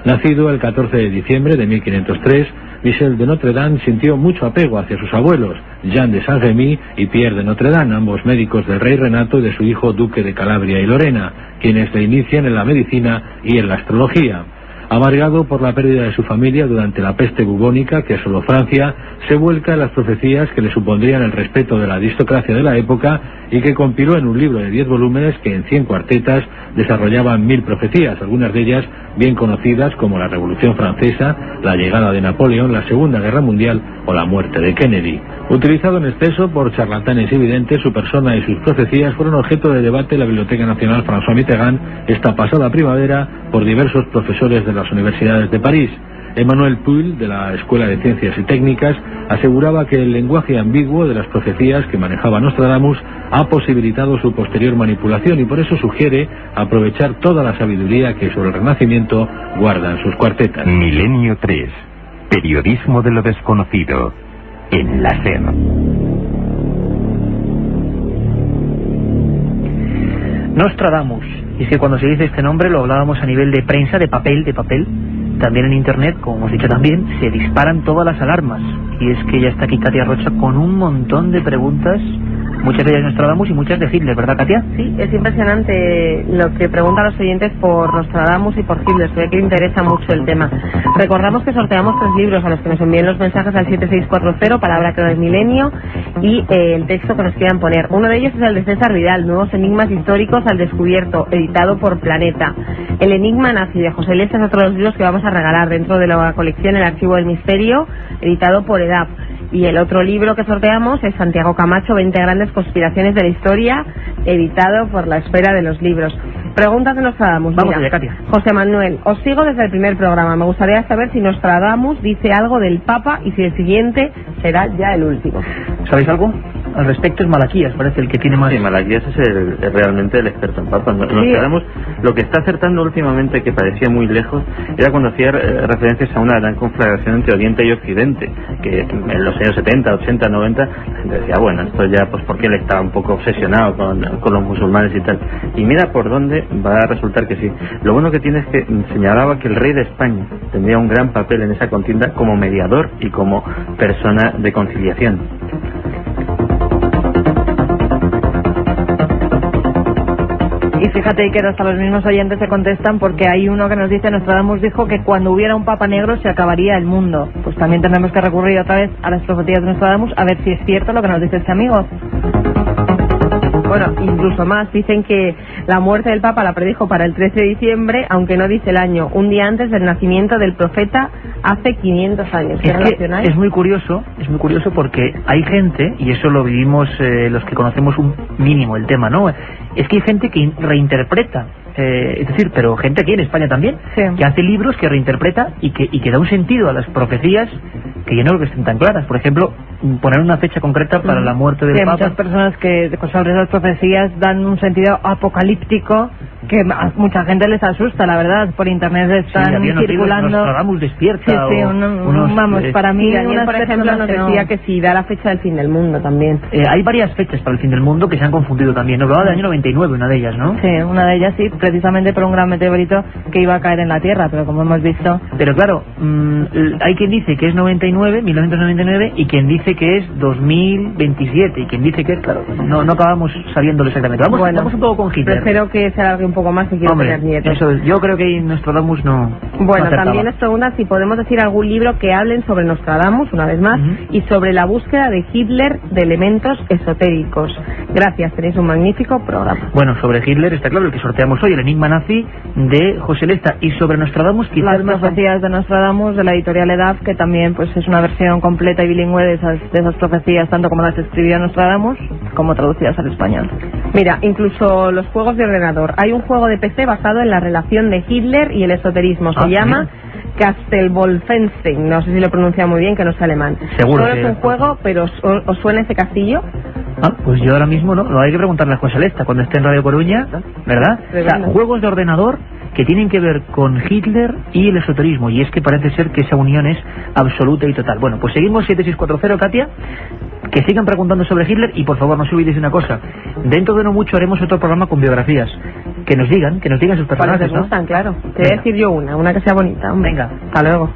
Nacido el 14 de diciembre de 1503, Michel de Notre Dame sintió mucho apego hacia sus abuelos, Jean de Saint-Rémy y Pierre de Notre Dame, ambos médicos del rey Renato y de su hijo duque de Calabria y Lorena, quienes le inician en la medicina y en la astrología. Amargado por la pérdida de su familia durante la peste bubónica que asoló Francia, se vuelca en las profecías que le supondrían el respeto de la aristocracia de la época y que compiló en un libro de 10 volúmenes que en 100 cuartetas desarrollaban 1000 profecías, algunas de ellas bien conocidas como la Revolución Francesa, la llegada de Napoleón, la Segunda Guerra Mundial o la muerte de Kennedy. Utilizado en exceso por charlatanes y videntes, su persona y sus profecías fueron objeto de debate en la Biblioteca Nacional François Mitterrand esta pasada primavera por diversos profesores de las universidades de París. Emmanuel Puil, de la Escuela de Ciencias y Técnicas, aseguraba que el lenguaje ambiguo de las profecías que manejaba Nostradamus ha posibilitado su posterior manipulación y por eso sugiere aprovechar toda la sabiduría que sobre el Renacimiento guardan sus cuartetas. Milenio 3. Periodismo de lo desconocido. En la SER. Nostradamus. Y es que cuando se dice este nombre lo hablábamos a nivel de prensa, de papel. También en internet, como hemos dicho también, se disparan todas las alarmas. Y es que ya está aquí Katia Rocha con un montón de preguntas, muchas de ellas de Nostradamus y muchas de Hitler, ¿verdad, Katia? Sí, es impresionante lo que preguntan los oyentes por Nostradamus y por Hitler, se ve que interesa mucho el tema. Recordamos que sorteamos 3 libros a los que nos envíen los mensajes al 7640, palabra clave del milenio, y el texto que nos quieran poner. Uno de ellos es el de César Vidal, Nuevos enigmas históricos al descubierto, editado por Planeta. El enigma nazi de José Lesta es otro de los libros que vamos a regalar dentro de la colección El archivo del misterio, editado por EDAP. Y el otro libro que sorteamos es Santiago Camacho, 20 grandes conspiraciones de la historia, editado por la Esfera de los Libros. Preguntas de Nostradamus. Vamos allá, Katia. José Manuel, os sigo desde el primer programa. Me gustaría saber si Nostradamus dice algo del Papa y si el siguiente será ya el último. ¿Sabéis algo? Al respecto es Malaquías, parece el que tiene más... Sí, Malaquías es realmente el experto en Papa. Nostradamus, lo que está acertando últimamente, que parecía muy lejos, era cuando hacía referencias a una gran conflagración entre Oriente y Occidente, que en los años 70, 80, 90, la gente decía, bueno, esto ya, pues porque él estaba un poco obsesionado con los musulmanes y tal. Y mira por dónde va a resultar que sí. Lo bueno que tiene es que señalaba que el rey de España tendría un gran papel en esa contienda como mediador y como persona de conciliación. Y fíjate que hasta los mismos oyentes se contestan porque hay uno que nos dice, Nostradamus dijo que cuando hubiera un papa negro se acabaría el mundo. Pues también tendremos que recurrir otra vez a las profecías de Nostradamus a ver si es cierto lo que nos dice este amigo. Bueno, incluso más, dicen que la muerte del Papa la predijo para el 13 de diciembre, aunque no dice el año, un día antes del nacimiento del profeta hace 500 años. ¿Qué relacionáis? Es muy curioso porque hay gente, y eso lo vivimos los que conocemos un mínimo el tema, ¿no? Es que hay gente que reinterpreta, es decir, pero gente aquí en España también, sí, que hace libros, que reinterpreta y que da un sentido a las profecías que yo no creo que estén tan claras. Por ejemplo, poner una fecha concreta para la muerte del Papa. Hay muchas personas que sobre esas profecías dan un sentido apocalíptico que a mucha gente les asusta, la verdad. Por internet están circulando. Nostradamus despierta. Sí, vamos, para mí Daniel, por ejemplo, nos decía que sí, da la fecha del fin del mundo también. Hay varias fechas para el fin del mundo que se han confundido también. Nos hablaba del año 99, una de ellas, ¿no? Sí, una de ellas sí, precisamente por un gran meteorito que iba a caer en la Tierra, pero como hemos visto... Pero claro, hay quien dice que es 1999, y quien dice que es 2027, y quien dice que es, claro, no acabamos sabiéndolo exactamente. Vamos un poco con Hitler. Prefiero que se alargue un poco más si quiero tener nietos. Eso, yo creo que Nostradamus no... Bueno, también nos preguntan si podemos decir algún libro que hablen sobre Nostradamus, una vez más, y sobre la búsqueda de Hitler de elementos esotéricos. Gracias, tenéis un magnífico programa. Bueno, sobre Hitler está claro, el que sorteamos hoy, el enigma nazi de José Lesta, y sobre Nostradamus quizás las profecías de Nostradamus de la editorial EDAP, que también pues es una versión completa y bilingüe de esas profecías, tanto como las escribió Nostradamus como traducidas al español. Mira, incluso los juegos de ordenador. Hay un juego de PC basado en la relación de Hitler y el esoterismo. Se llama Castelvolfenstein. No sé si lo pronuncia muy bien, que no es alemán. Seguro. Solo es un juego, pero ¿os suena ese castillo? Pues yo ahora mismo no. Lo hay que preguntarle a José Lesta cuando esté en Radio Coruña, ¿verdad? O sea, juegos de ordenador que tienen que ver con Hitler y el esoterismo, y es que parece ser que esa unión es absoluta y total. Bueno, pues seguimos 7640, Katia, que sigan preguntando sobre Hitler, y por favor no se olvidéis de una cosa, dentro de no mucho haremos otro programa con biografías, que nos digan sus personajes, ¿no? Gustan, claro. Te voy a decir yo una que sea bonita. Venga, hasta luego.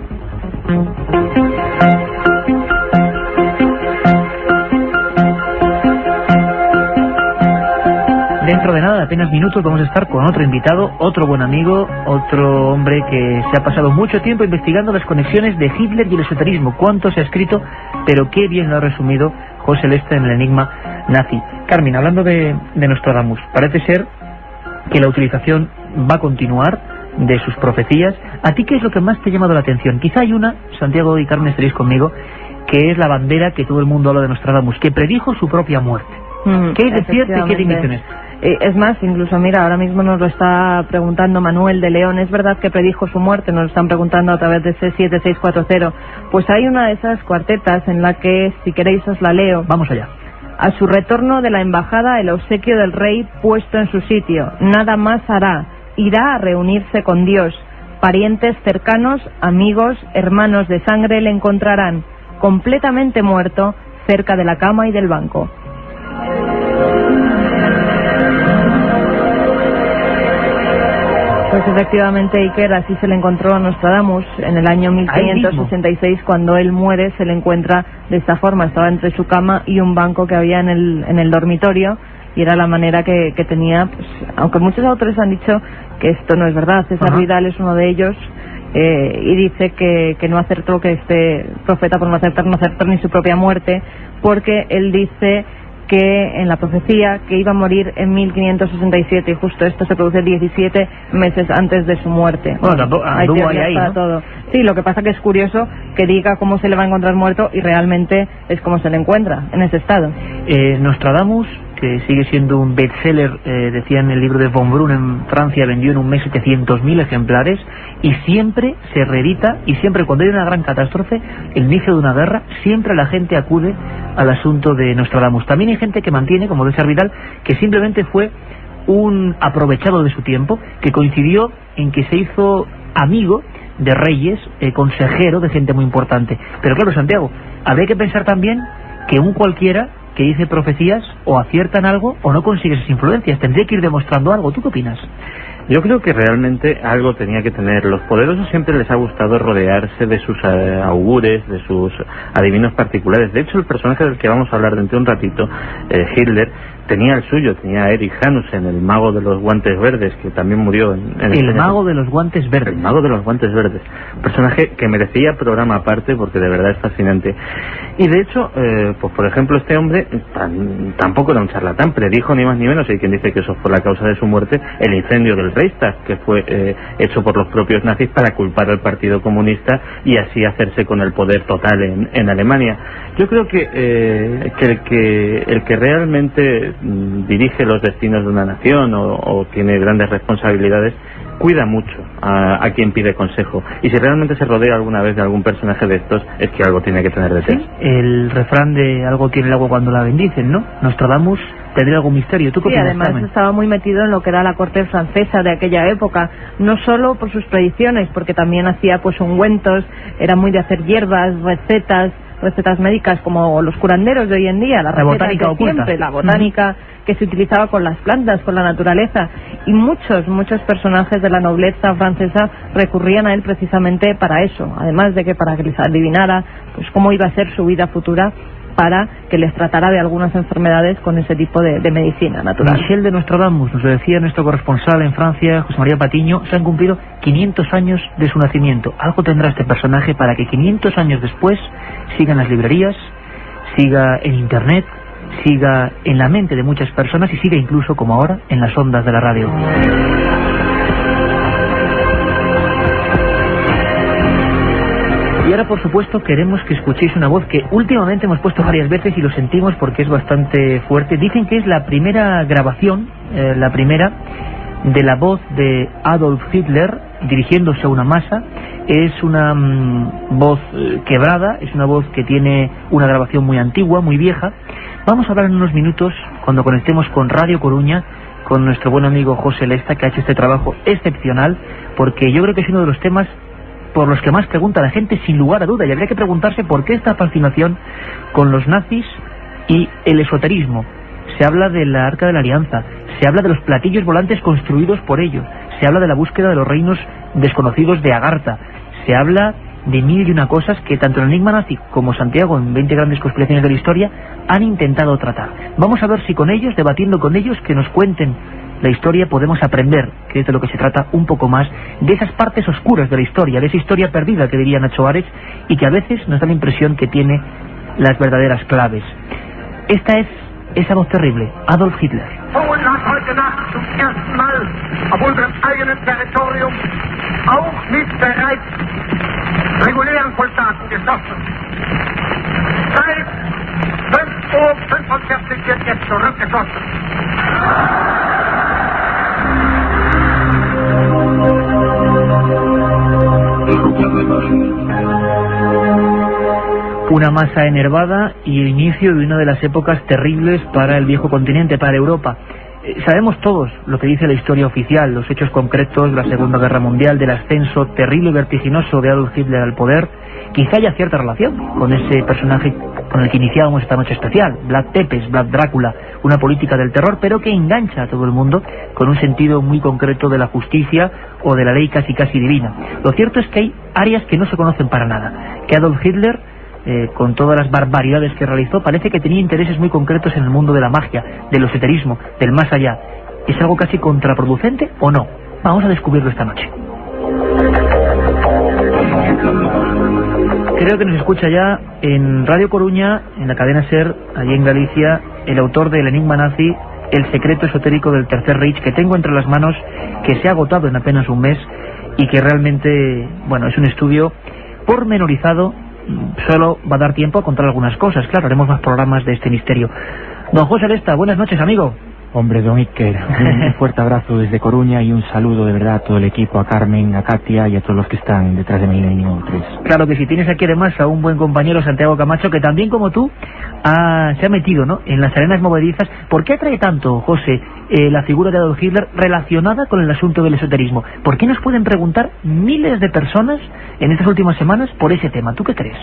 Dentro de nada, apenas minutos, vamos a estar con otro invitado, otro buen amigo, otro hombre que se ha pasado mucho tiempo investigando las conexiones de Hitler y el esoterismo. Cuánto se ha escrito, pero qué bien lo ha resumido José Lesta en el enigma nazi. Carmen, hablando de Nostradamus, parece ser que la utilización va a continuar de sus profecías. ¿A ti qué es lo que más te ha llamado la atención? Quizá hay una, Santiago y Carmen estaréis conmigo, que es la bandera que todo el mundo habla de Nostradamus, que predijo su propia muerte. ¿Qué hay de cierto y qué de mito en esto? Es más, incluso mira, ahora mismo nos lo está preguntando Manuel de León. ¿Es verdad que predijo su muerte? Nos lo están preguntando a través de ese 7640. Pues hay una de esas cuartetas en la que, si queréis, os la leo. Vamos allá. A su retorno de la embajada, el obsequio del rey puesto en su sitio. Nada más hará. Irá a reunirse con Dios. Parientes cercanos, amigos, hermanos de sangre le encontrarán, completamente muerto, cerca de la cama y del banco. Pues efectivamente, Iker, así se le encontró a Nostradamus en el año 1566. Cuando él muere, se le encuentra de esta forma. Estaba entre su cama y un banco que había en el dormitorio, y era la manera que tenía, pues, aunque muchos autores han dicho que esto no es verdad. César Vidal es uno de ellos, y dice que no acertó, que este profeta, por no acertar ni su propia muerte, porque él dice que en la profecía que iba a morir en 1567, y justo esto se produce 17 meses antes de su muerte. Bueno, tampoco hay teorías ahí, para ¿no? todo. Sí, lo que pasa que es curioso que diga cómo se le va a encontrar muerto y realmente es como se le encuentra, en ese estado. Nostradamus, que sigue siendo un bestseller, decía en el libro de Von Brunn en Francia, vendió en un mes 700.000 ejemplares, y siempre se reedita, y siempre cuando hay una gran catástrofe, el inicio de una guerra, siempre la gente acude al asunto de Nostradamus. También hay gente que mantiene, como César Vidal, que simplemente fue un aprovechado de su tiempo, que coincidió en que se hizo amigo de reyes, consejero de gente muy importante. Pero claro, Santiago, habría que pensar también que un cualquiera que dice profecías o acierta en algo o no consigue esas influencias. Tendría que ir demostrando algo. ¿Tú qué opinas? Yo creo que realmente algo tenía que tener. Los poderosos siempre les ha gustado rodearse de sus augures, de sus adivinos particulares. De hecho, el personaje del que vamos a hablar dentro de un ratito, Hitler, tenía el suyo, tenía a Erich Hanussen, el mago de los guantes verdes, que también murió en el mago de los guantes verdes. El mago de los guantes verdes. Un personaje que merecía programa aparte, porque de verdad es fascinante. Y de hecho, pues por ejemplo, este hombre tampoco era un charlatán, predijo ni más ni menos, hay quien dice que eso fue la causa de su muerte, el incendio del Reichstag, que fue hecho por los propios nazis para culpar al Partido Comunista y así hacerse con el poder total en Alemania. Yo creo que el que realmente dirige los destinos de una nación o tiene grandes responsabilidades, cuida mucho a quien pide consejo, y si realmente se rodea alguna vez de algún personaje de estos, es que algo tiene que tener detrás. Sí, el refrán de algo tiene el agua cuando la bendicen, ¿no? Nostradamus tendría algún misterio. ¿Tú qué opinas, además Carmen? Estaba muy metido en lo que era la corte francesa de aquella época, no solo por sus predicciones, porque también hacía pues ungüentos, era muy de hacer hierbas, recetas médicas, como los curanderos de hoy en día, la botánica oculta, siempre, la botánica que se utilizaba con las plantas, con la naturaleza, y muchos personajes de la nobleza francesa recurrían a él precisamente para eso, además de que para que les adivinara pues cómo iba a ser su vida futura, para que les tratara de algunas enfermedades con ese tipo de medicina natural. Michel de Nostradamus, nos lo decía nuestro corresponsal en Francia, José María Patiño, se han cumplido 500 años de su nacimiento. Algo tendrá este personaje para que 500 años después siga en las librerías, siga en internet, siga en la mente de muchas personas y siga incluso, como ahora, en las ondas de la radio. Y ahora, por supuesto, queremos que escuchéis una voz que últimamente hemos puesto varias veces y lo sentimos porque es bastante fuerte. Dicen que es la primera grabación, la primera, de la voz de Adolf Hitler dirigiéndose a una masa. Es una voz quebrada, es una voz que tiene una grabación muy antigua, muy vieja. Vamos a hablar en unos minutos, cuando conectemos con Radio Coruña, con nuestro buen amigo José Lesta, que ha hecho este trabajo excepcional, porque yo creo que es uno de los temas por los que más pregunta la gente, sin lugar a duda, y habría que preguntarse por qué esta fascinación con los nazis y el esoterismo. Se habla de la Arca de la Alianza, se habla de los platillos volantes construidos por ellos, se habla de la búsqueda de los reinos desconocidos de Agartha, se habla de mil y una cosas que tanto el enigma nazi como Santiago, en 20 grandes conspiraciones de la historia, han intentado tratar. Vamos a ver si con ellos, debatiendo con ellos, que nos cuenten la historia, podemos aprender, que es de lo que se trata, un poco más de esas partes oscuras de la historia, de esa historia perdida que diría Nacho Ares, y que a veces nos da la impresión que tiene las verdaderas claves. Esta es esa voz terrible, Adolf Hitler. jetzt zurückgeschossen. Una masa enervada y el inicio de una de las épocas terribles para el viejo continente, para Europa. Sabemos todos lo que dice la historia oficial, los hechos concretos de la Segunda Guerra Mundial, del ascenso terrible y vertiginoso de Adolf Hitler al poder. Quizá haya cierta relación con ese personaje con el que iniciábamos esta noche especial, Vlad Tepes, Vlad Drácula, una política del terror, pero que engancha a todo el mundo con un sentido muy concreto de la justicia o de la ley casi divina. Lo cierto es que hay áreas que no se conocen para nada, que Adolf Hitler, con todas las barbaridades que realizó, parece que tenía intereses muy concretos en el mundo de la magia, del esoterismo, del más allá. ¿Es algo casi contraproducente o no? Vamos a descubrirlo esta noche. Creo que nos escucha ya en Radio Coruña, en la cadena SER, allí en Galicia, el autor del Enigma Nazi, El secreto esotérico del Tercer Reich, que tengo entre las manos, que se ha agotado en apenas un mes y que realmente, bueno, es un estudio pormenorizado. Solo va a dar tiempo a contar algunas cosas, claro, haremos más programas de este misterio. Don José Lesta, buenas noches, amigo. Hombre, don Iker, un fuerte abrazo desde Coruña y un saludo de verdad a todo el equipo, a Carmen, a Katia y a todos los que están detrás de Milenio 3. Claro que sí, tienes aquí además a un buen compañero, Santiago Camacho, que también como tú se ha metido, ¿no?, en las arenas movedizas. ¿Por qué atrae tanto, José, la figura de Adolf Hitler relacionada con el asunto del esoterismo? ¿Por qué nos pueden preguntar miles de personas en estas últimas semanas por ese tema? ¿Tú qué crees?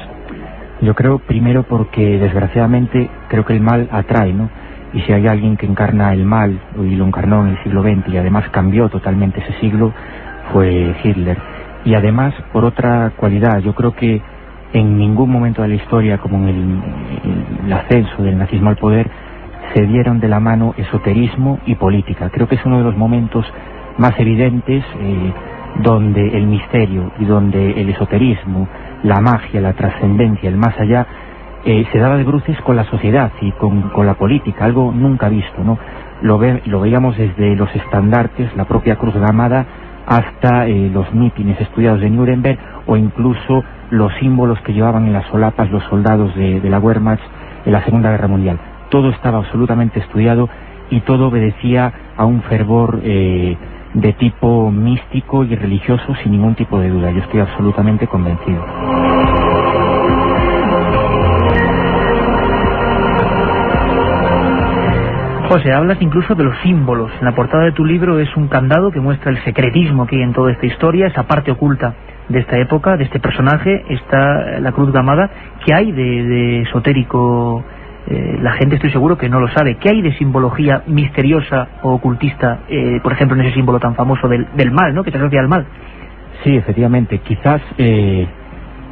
Yo creo, primero, porque desgraciadamente creo que el mal atrae, ¿no? Y si hay alguien que encarna el mal, y lo encarnó en el siglo XX, y además cambió totalmente ese siglo, fue Hitler. Y además, por otra cualidad, yo creo que en ningún momento de la historia, como en el ascenso del nazismo al poder, se dieron de la mano esoterismo y política. Creo que es uno de los momentos más evidentes donde el misterio y donde el esoterismo, la magia, la trascendencia, el más allá, se daba de bruces con la sociedad y con la política, algo nunca visto, ¿no? Lo veíamos desde los estandartes, la propia Cruz Gamada, hasta los mítines estudiados de Nuremberg, o incluso los símbolos que llevaban en las solapas los soldados de la Wehrmacht en la Segunda Guerra Mundial. Todo estaba absolutamente estudiado y todo obedecía a un fervor de tipo místico y religioso, sin ningún tipo de duda. Yo estoy absolutamente convencido. José, hablas incluso de los símbolos. En la portada de tu libro es un candado que muestra el secretismo que hay en toda esta historia, esa parte oculta de esta época, de este personaje. Está la Cruz Gamada. ¿Qué hay de esotérico? La gente, estoy seguro, que no lo sabe. ¿Qué hay de simbología misteriosa o ocultista, por ejemplo, en ese símbolo tan famoso del mal, ¿no?, que se asocia al mal? Sí, efectivamente. Quizás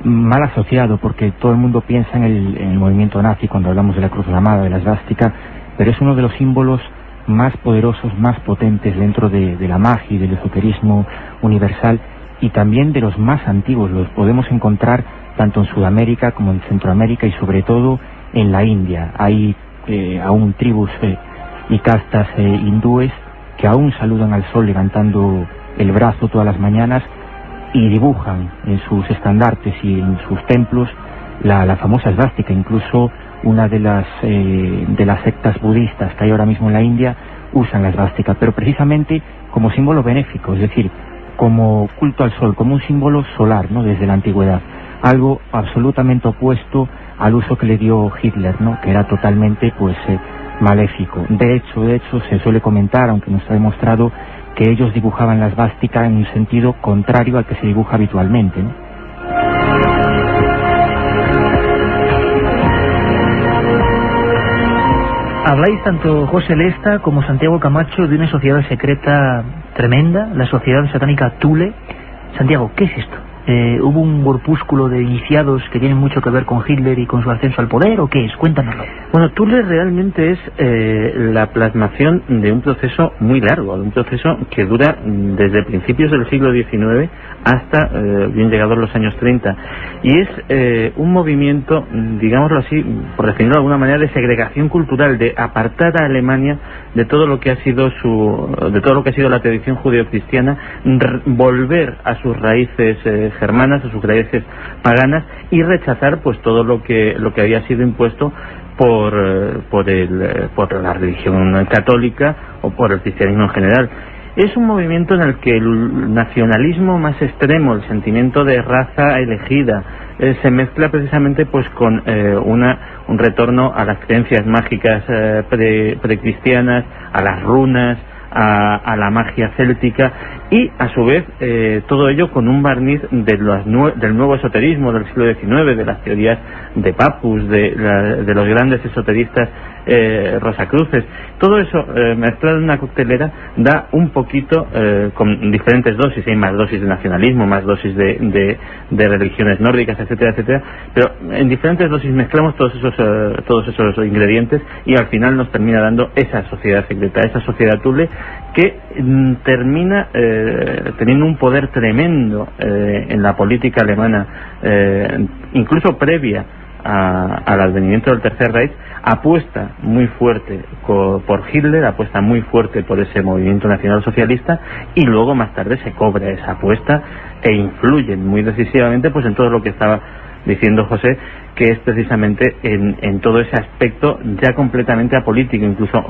mal asociado, porque todo el mundo piensa en el movimiento nazi cuando hablamos de la Cruz Gamada, de la esvástica, pero es uno de los símbolos más poderosos, más potentes dentro de la magia y del esoterismo universal, y también de los más antiguos. Los podemos encontrar tanto en Sudamérica como en Centroamérica y sobre todo en la India. Hay aún tribus y castas hindúes que aún saludan al sol levantando el brazo todas las mañanas y dibujan en sus estandartes y en sus templos la famosa esvástica. Incluso una de las sectas budistas que hay ahora mismo en la India usan la esvástica, pero precisamente como símbolo benéfico, es decir, como culto al sol, como un símbolo solar, ¿no?, desde la antigüedad. Algo absolutamente opuesto al uso que le dio Hitler, ¿no?, que era totalmente, maléfico. De hecho, se suele comentar, aunque no está demostrado, que ellos dibujaban la esvástica en un sentido contrario al que se dibuja habitualmente, ¿no? Habláis tanto José Lesta como Santiago Camacho de una sociedad secreta tremenda, la sociedad satánica Thule. Santiago, ¿qué es esto? ¿Hubo un grupúsculo de iniciados que tienen mucho que ver con Hitler y con su ascenso al poder, o qué es? Cuéntanoslo. Bueno, Thule realmente es la plasmación de un proceso muy largo, de un proceso que dura desde principios del siglo XIX hasta bien llegados los años 30. Y es un movimiento, digámoslo así, por definirlo de alguna manera, de segregación cultural, de apartar a Alemania de todo lo que ha sido la tradición judeocristiana, volver a sus raíces germanas, a sus raíces paganas, y rechazar pues todo lo que había sido impuesto por la religión católica o por el cristianismo en general. Es un movimiento en el que el nacionalismo más extremo, el sentimiento de raza elegida, se mezcla precisamente pues con un retorno a las creencias mágicas precristianas, a las runas, a la magia céltica, y a su vez todo ello con un barniz del nuevo esoterismo del siglo XIX, de las teorías de Papus, de los grandes esoteristas Rosacruces. Todo eso mezclado en una coctelera da un poquito, con diferentes dosis, hay más dosis de nacionalismo, más dosis de religiones nórdicas, etcétera, etcétera, pero en diferentes dosis mezclamos todos esos ingredientes, y al final nos termina dando esa sociedad secreta, esa sociedad Thule, que termina teniendo un poder tremendo en la política alemana, incluso previa al advenimiento del Tercer Reich. Apuesta muy fuerte por Hitler, apuesta muy fuerte por ese movimiento nacional socialista, y luego más tarde se cobra esa apuesta e influyen muy decisivamente pues en todo lo que estaba diciendo José, que es precisamente en todo ese aspecto ya completamente apolítico, incluso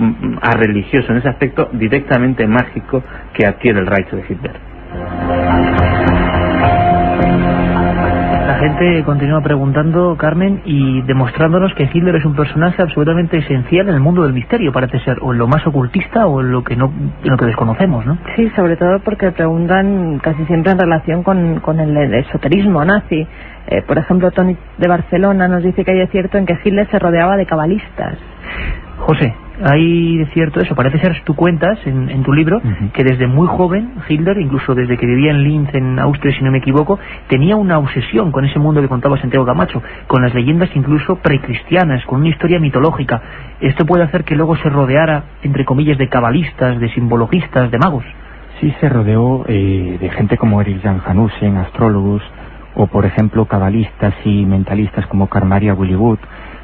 religioso, en ese aspecto directamente mágico que adquiere el Reich de Hitler. La gente continúa preguntando, Carmen, y demostrándonos que Hitler es un personaje absolutamente esencial en el mundo del misterio, parece ser, o en lo más ocultista o en lo que desconocemos, ¿no? Sí, sobre todo porque preguntan casi siempre en relación con el esoterismo nazi. Por ejemplo, Tony de Barcelona nos dice que hay de cierto en que Hitler se rodeaba de cabalistas. José, hay de cierto eso, parece ser, tú cuentas en tu libro, que desde muy joven Hitler, incluso desde que vivía en Linz, en Austria, si no me equivoco, tenía una obsesión con ese mundo que contaba Santiago Camacho, con las leyendas incluso precristianas, con una historia mitológica. Esto puede hacer que luego se rodeara, entre comillas, de cabalistas, de simbologistas, de magos. Sí, se rodeó de gente como Erich Jan Hanussen, astrólogos, o por ejemplo cabalistas y mentalistas como Karl Maria Williwood.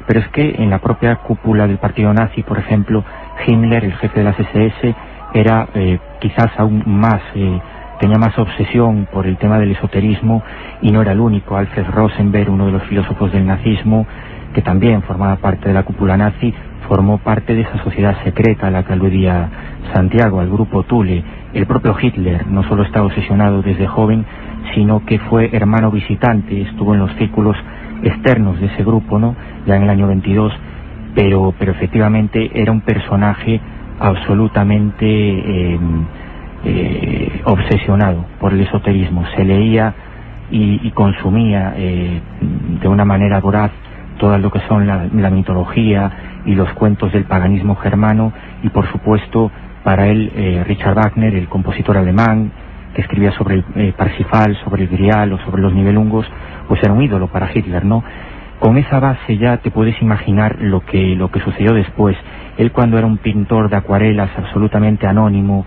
Pero es que en la propia cúpula del partido nazi, por ejemplo, Himmler, el jefe de las SS, era quizás aún más, tenía más obsesión por el tema del esoterismo, y no era el único. Alfred Rosenberg, uno de los filósofos del nazismo, que también formaba parte de la cúpula nazi, formó parte de esa sociedad secreta a la que aludía Santiago, al grupo Thule. El propio Hitler no solo estaba obsesionado desde joven, sino que fue hermano visitante, estuvo en los círculos externos de ese grupo, ¿no?, ya en el año 22, pero efectivamente era un personaje absolutamente obsesionado por el esoterismo. Se leía y consumía de una manera voraz todo lo que son la mitología y los cuentos del paganismo germano, y por supuesto para él Richard Wagner, el compositor alemán que escribía sobre el Parsifal, sobre el Grial o sobre los Nibelungos, pues era un ídolo para Hitler, ¿no? Con esa base ya te puedes imaginar lo que sucedió después. Él, cuando era un pintor de acuarelas absolutamente anónimo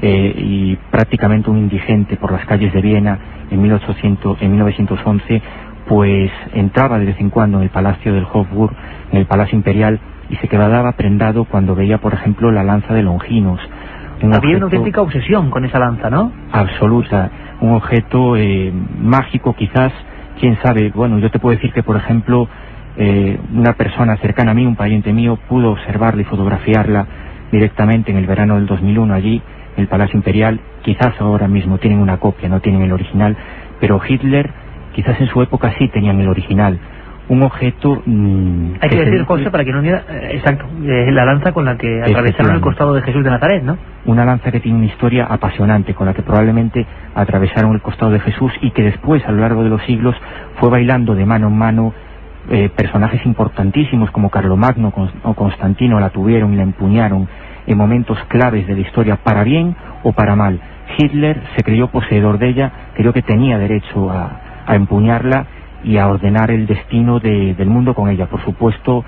y prácticamente un indigente por las calles de Viena en 1911, pues entraba de vez en cuando en el Palacio del Hofburg, en el Palacio Imperial, y se quedaba prendado cuando veía, por ejemplo, la lanza de Longinos. Había una auténtica obsesión con esa lanza, ¿no? Absoluta, un objeto mágico quizás, quién sabe. Bueno, yo te puedo decir que, por ejemplo, una persona cercana a mí, un pariente mío, pudo observarla y fotografiarla directamente en el verano del 2001 allí, en el Palacio Imperial. Quizás ahora mismo tienen una copia, no tienen el original, pero Hitler, quizás en su época sí tenían el original. Un objeto... Hay que decir, José, para que no diga... exacto, la lanza con la que atravesaron el costado de Jesús de Nazaret, ¿no? Una lanza que tiene una historia apasionante, con la que probablemente atravesaron el costado de Jesús, y que después, a lo largo de los siglos, fue bailando de mano en mano. Personajes importantísimos como Carlomagno o Constantino la tuvieron y la empuñaron en momentos claves de la historia, para bien o para mal. Hitler se creyó poseedor de ella, creyó que tenía derecho a empuñarla y a ordenar el destino del mundo con ella, por supuesto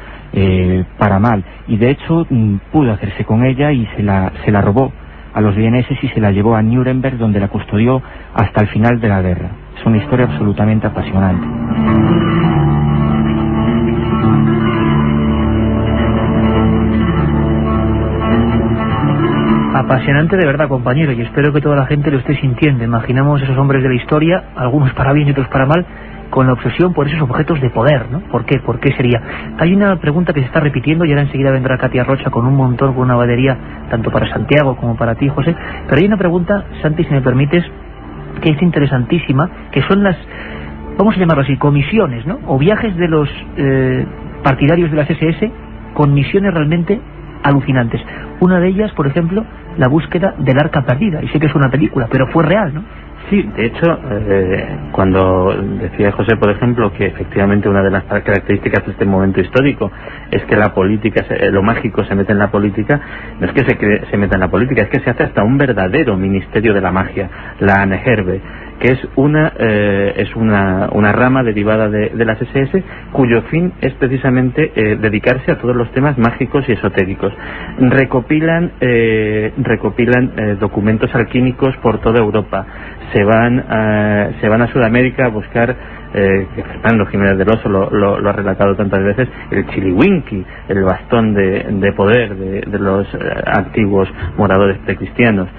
para mal, y de hecho pudo hacerse con ella y se la robó a los vieneses y se la llevó a Nuremberg, donde la custodió hasta el final de la guerra. Es una historia absolutamente apasionante. Apasionante de verdad, compañero, y espero que toda la gente lo esté sintiendo. Imaginamos esos hombres de la historia, algunos para bien y otros para mal, con la obsesión por esos objetos de poder, ¿no? ¿Por qué? ¿Por qué sería? Hay una pregunta que se está repitiendo y ahora enseguida vendrá Katia Rocha con un montón, con una batería, tanto para Santiago como para ti, José. Pero hay una pregunta, Santi, si me permites, que es interesantísima, que son las, vamos a llamarlo así, comisiones, ¿no? O viajes de los partidarios de las SS con misiones realmente alucinantes. Una de ellas, por ejemplo, la búsqueda del Arca Perdida. Y sé que es una película, pero fue real, ¿no? Sí, de hecho, cuando decía José, por ejemplo, que efectivamente una de las características de este momento histórico es que la política, lo mágico se mete en la política, no es que se meta en la política, es que se hace hasta un verdadero ministerio de la magia, la Aneherbe, que es una rama derivada de las SS, cuyo fin es precisamente dedicarse a todos los temas mágicos y esotéricos. Recopilan documentos alquímicos por toda Europa. Se van a Sudamérica a buscar, Fernando Jiménez del Oso lo ha relatado tantas veces, el chiliwinki, el bastón de poder de los antiguos moradores precristianos.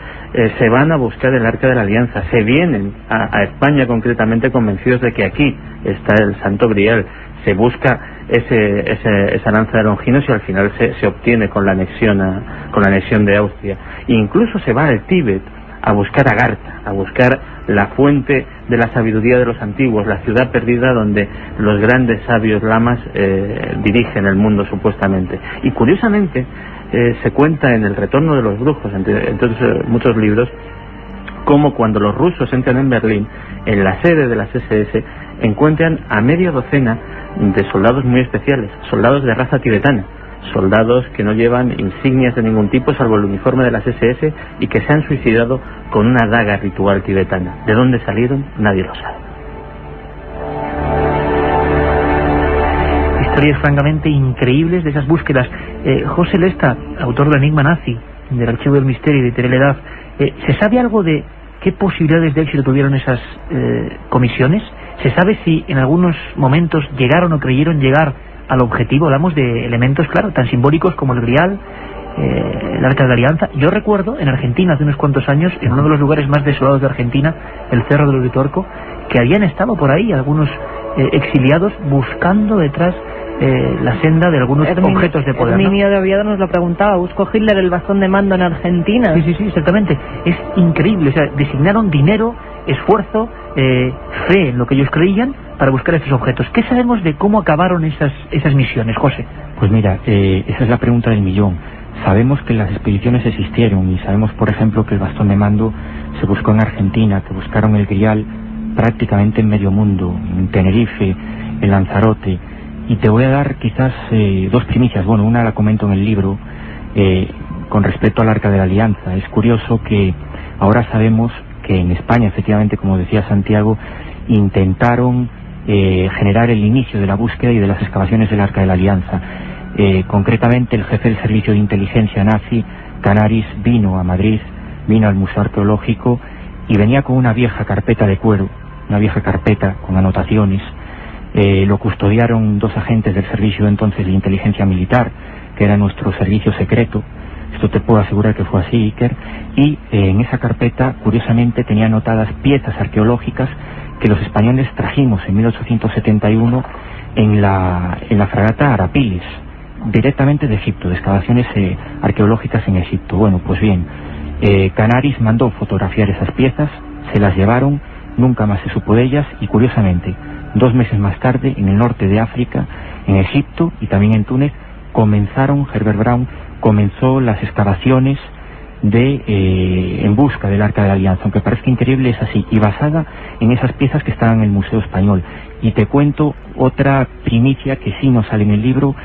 Se van a buscar el Arca de la Alianza, se vienen a España concretamente convencidos de que aquí está el Santo Grial, se busca esa lanza de Longinos y al final se obtiene con la anexión de Austria. E incluso se va al Tíbet a buscar Agartha, a buscar la fuente de la sabiduría de los antiguos, la ciudad perdida donde los grandes sabios lamas dirigen el mundo supuestamente. Y curiosamente se cuenta en El Retorno de los Brujos, entre muchos libros, como cuando los rusos entran en Berlín, en la sede de las SS, encuentran a media docena de soldados muy especiales, soldados de raza tibetana, soldados que no llevan insignias de ningún tipo salvo el uniforme de las SS y que se han suicidado con una daga ritual tibetana. ¿De dónde salieron? Nadie lo sabe. Historias francamente increíbles de esas búsquedas. José Lesta, autor del Enigma Nazi, del Archivo del Misterio y de Teledad, ¿se sabe algo de qué posibilidades de éxito tuvieron esas comisiones? ¿Se sabe si en algunos momentos llegaron o creyeron llegar al objetivo? Hablamos de elementos, claro, tan simbólicos como el Grial, el Arca de la Alianza. Yo recuerdo en Argentina hace unos cuantos años, en uno de los lugares más desolados de Argentina, el Cerro del Uritorco, que habían estado por ahí algunos exiliados buscando detrás la senda de algunos objetos de poder, ¿no? Herminio de Oviedo nos lo preguntaba, ¿buscó Hitler el bastón de mando en Argentina? Sí, exactamente. Es increíble, o sea, designaron dinero, esfuerzo, fe en lo que ellos creían para buscar esos objetos. ¿Qué sabemos de cómo acabaron esas misiones, José? Pues mira, esa es la pregunta del millón. Sabemos que las expediciones existieron y sabemos, por ejemplo, que el bastón de mando se buscó en Argentina, que buscaron el Grial prácticamente en medio mundo, en Tenerife, en Lanzarote. Y te voy a dar quizás dos primicias. Bueno, una la comento en el libro con respecto al Arca de la Alianza. Es curioso que ahora sabemos que en España, efectivamente, como decía Santiago, intentaron generar el inicio de la búsqueda y de las excavaciones del Arca de la Alianza. Concretamente, el jefe del servicio de inteligencia nazi, Canaris, vino a Madrid, vino al Museo Arqueológico y venía con una vieja carpeta de cuero, una vieja carpeta con anotaciones. Lo custodiaron dos agentes del servicio entonces de inteligencia militar, que era nuestro servicio secreto. Esto te puedo asegurar que fue así, Iker. Y en esa carpeta, curiosamente, tenía anotadas piezas arqueológicas que los españoles trajimos en 1871 en la fragata Arapiles, directamente de Egipto, de excavaciones arqueológicas en Egipto. Bueno, pues bien, Canaris mandó fotografiar esas piezas, se las llevaron, nunca más se supo de ellas y curiosamente 2 meses más tarde, en el norte de África, en Egipto y también en Túnez, Herbert Braun comenzó las excavaciones en busca del Arca de la Alianza. Aunque parezca increíble, es así, y basada en esas piezas que estaban en el Museo Español. Y te cuento otra primicia que sí no sale en el libro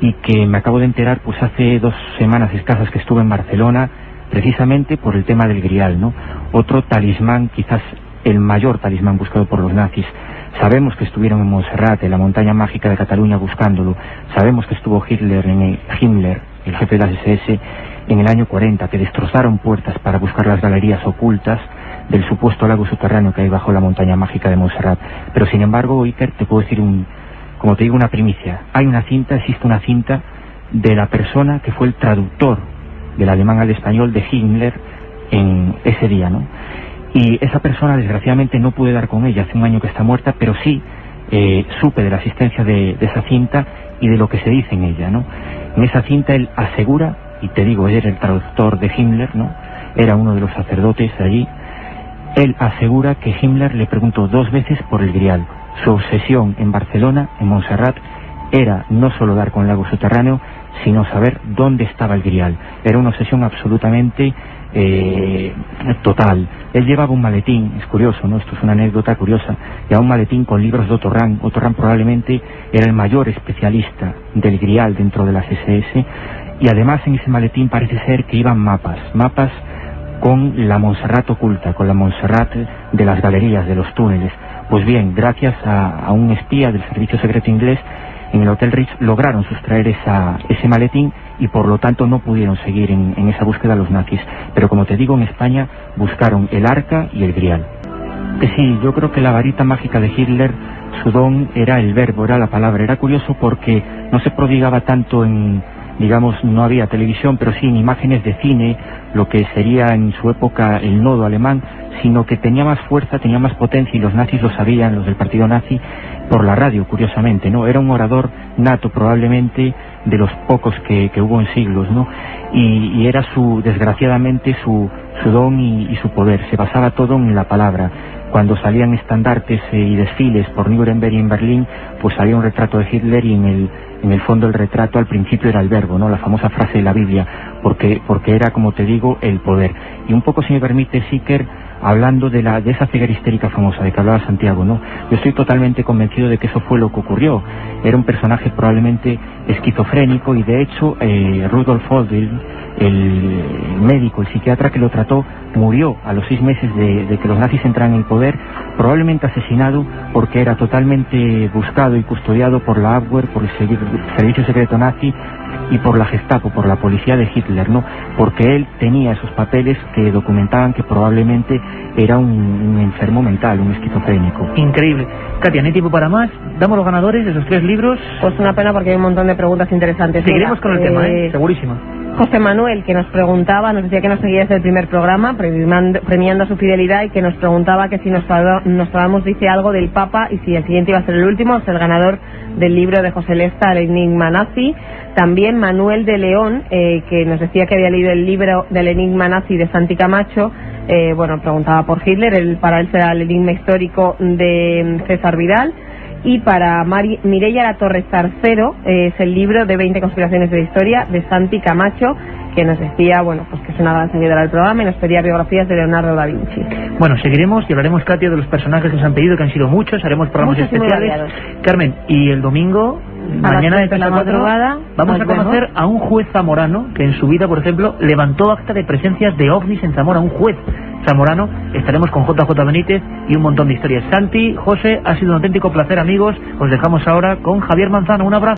y que me acabo de enterar pues hace 2 semanas escasas que estuve en Barcelona, precisamente por el tema del Grial, ¿no? Otro talismán, quizás el mayor talismán buscado por los nazis. Sabemos que estuvieron en Montserrat, en la montaña mágica de Cataluña, buscándolo. Sabemos que estuvo Himmler, el jefe de las SS, en el año 40, que destrozaron puertas para buscar las galerías ocultas del supuesto lago subterráneo que hay bajo la montaña mágica de Montserrat. Pero sin embargo, Iker, te puedo decir como te digo, una primicia. Existe una cinta de la persona que fue el traductor del alemán al español de Himmler en ese día, ¿no? Y esa persona, desgraciadamente, no pude dar con ella, hace un año que está muerta, pero sí supe de la existencia de esa cinta y de lo que se dice en ella, ¿no? En esa cinta él asegura, y te digo, él era el traductor de Himmler, ¿no? Era uno de los sacerdotes allí. Él asegura que Himmler le preguntó 2 veces por el Grial. Su obsesión en Barcelona, en Montserrat, era no solo dar con el lago subterráneo, sino saber dónde estaba el Grial. Era una obsesión absolutamente total. Él llevaba un maletín, es curioso, ¿no? Esto es una anécdota curiosa, llevaba un maletín con libros de Otto Rahn. Otto Rahn probablemente era el mayor especialista del Grial dentro de las SS, y además en ese maletín parece ser que iban mapas con la Montserrat oculta, con la Montserrat de las galerías, de los túneles. Pues bien, gracias a un espía del servicio secreto inglés, en el Hotel Ritz lograron sustraer ese maletín y por lo tanto no pudieron seguir en esa búsqueda los nazis. Pero como te digo, en España buscaron el arca y el Grial. Sí, yo creo que la varita mágica de Hitler, su don era el verbo, era la palabra. Era curioso porque no se prodigaba tanto en, digamos, no había televisión, pero sí en imágenes de cine, lo que sería en su época el nodo alemán, sino que tenía más fuerza, tenía más potencia, y los nazis lo sabían, los del partido nazi, por la radio, curiosamente, ¿no? Era un orador nato, probablemente de los pocos que hubo en siglos, ¿no? Y era desgraciadamente su don y su poder. Se basaba todo en la palabra. Cuando salían estandartes y desfiles por Nuremberg y en Berlín, pues salía un retrato de Hitler, y en el fondo el retrato al principio era el verbo, ¿no? La famosa frase de la Biblia, porque era, como te digo, el poder. Y un poco, si me permite, Siker, hablando de esa ceguera histérica famosa de que hablaba Santiago, ¿no? Yo estoy totalmente convencido de que eso fue lo que ocurrió. Era un personaje probablemente esquizofrénico, y de hecho Rudolf Odell, el médico, el psiquiatra que lo trató, murió a los 6 meses de que los nazis entraran en el poder, probablemente asesinado porque era totalmente buscado y custodiado por la Abwehr, por el servicio secreto nazi y por la Gestapo, por la policía de Hitler, ¿no? Porque él tenía esos papeles que documentaban que probablemente era un enfermo mental, un esquizofrénico. Increíble. Katia, ¿no hay tiempo para más? ¿Damos los ganadores de esos 3 libros? Pues una pena, porque hay un montón de preguntas interesantes. Seguiremos con el tema, segurísimo. José Manuel, que nos preguntaba, nos decía que nos seguía desde el primer programa, premiando su fidelidad, y que nos preguntaba que si Nostradamus dice algo del Papa y si el siguiente iba a ser el último, es el ganador del libro de José Lesta, El Enigma Nazi. También Manuel de León, que nos decía que había leído el libro del Enigma Nazi de Santi Camacho. Preguntaba por Hitler, para él será el enigma histórico de César Vidal. Y para Mireia La Torre Sarcero, es el libro de 20 conspiraciones de la historia de Santi Camacho, que nos decía, pues que es una gran seguidora del programa, y nos pedía biografías de Leonardo da Vinci. Bueno, seguiremos y hablaremos, Katia, de los personajes que nos han pedido, que han sido muchos, haremos programas especiales. Carmen, y el domingo, mañana de la madrugada, vamos a conocer a un juez zamorano que en su vida, por ejemplo, levantó acta de presencias de ovnis en Zamora, un juez zamorano. Estaremos con JJ Benítez y un montón de historias. Santi, José, ha sido un auténtico placer, amigos. Os dejamos ahora con Javier Manzano. Un abrazo.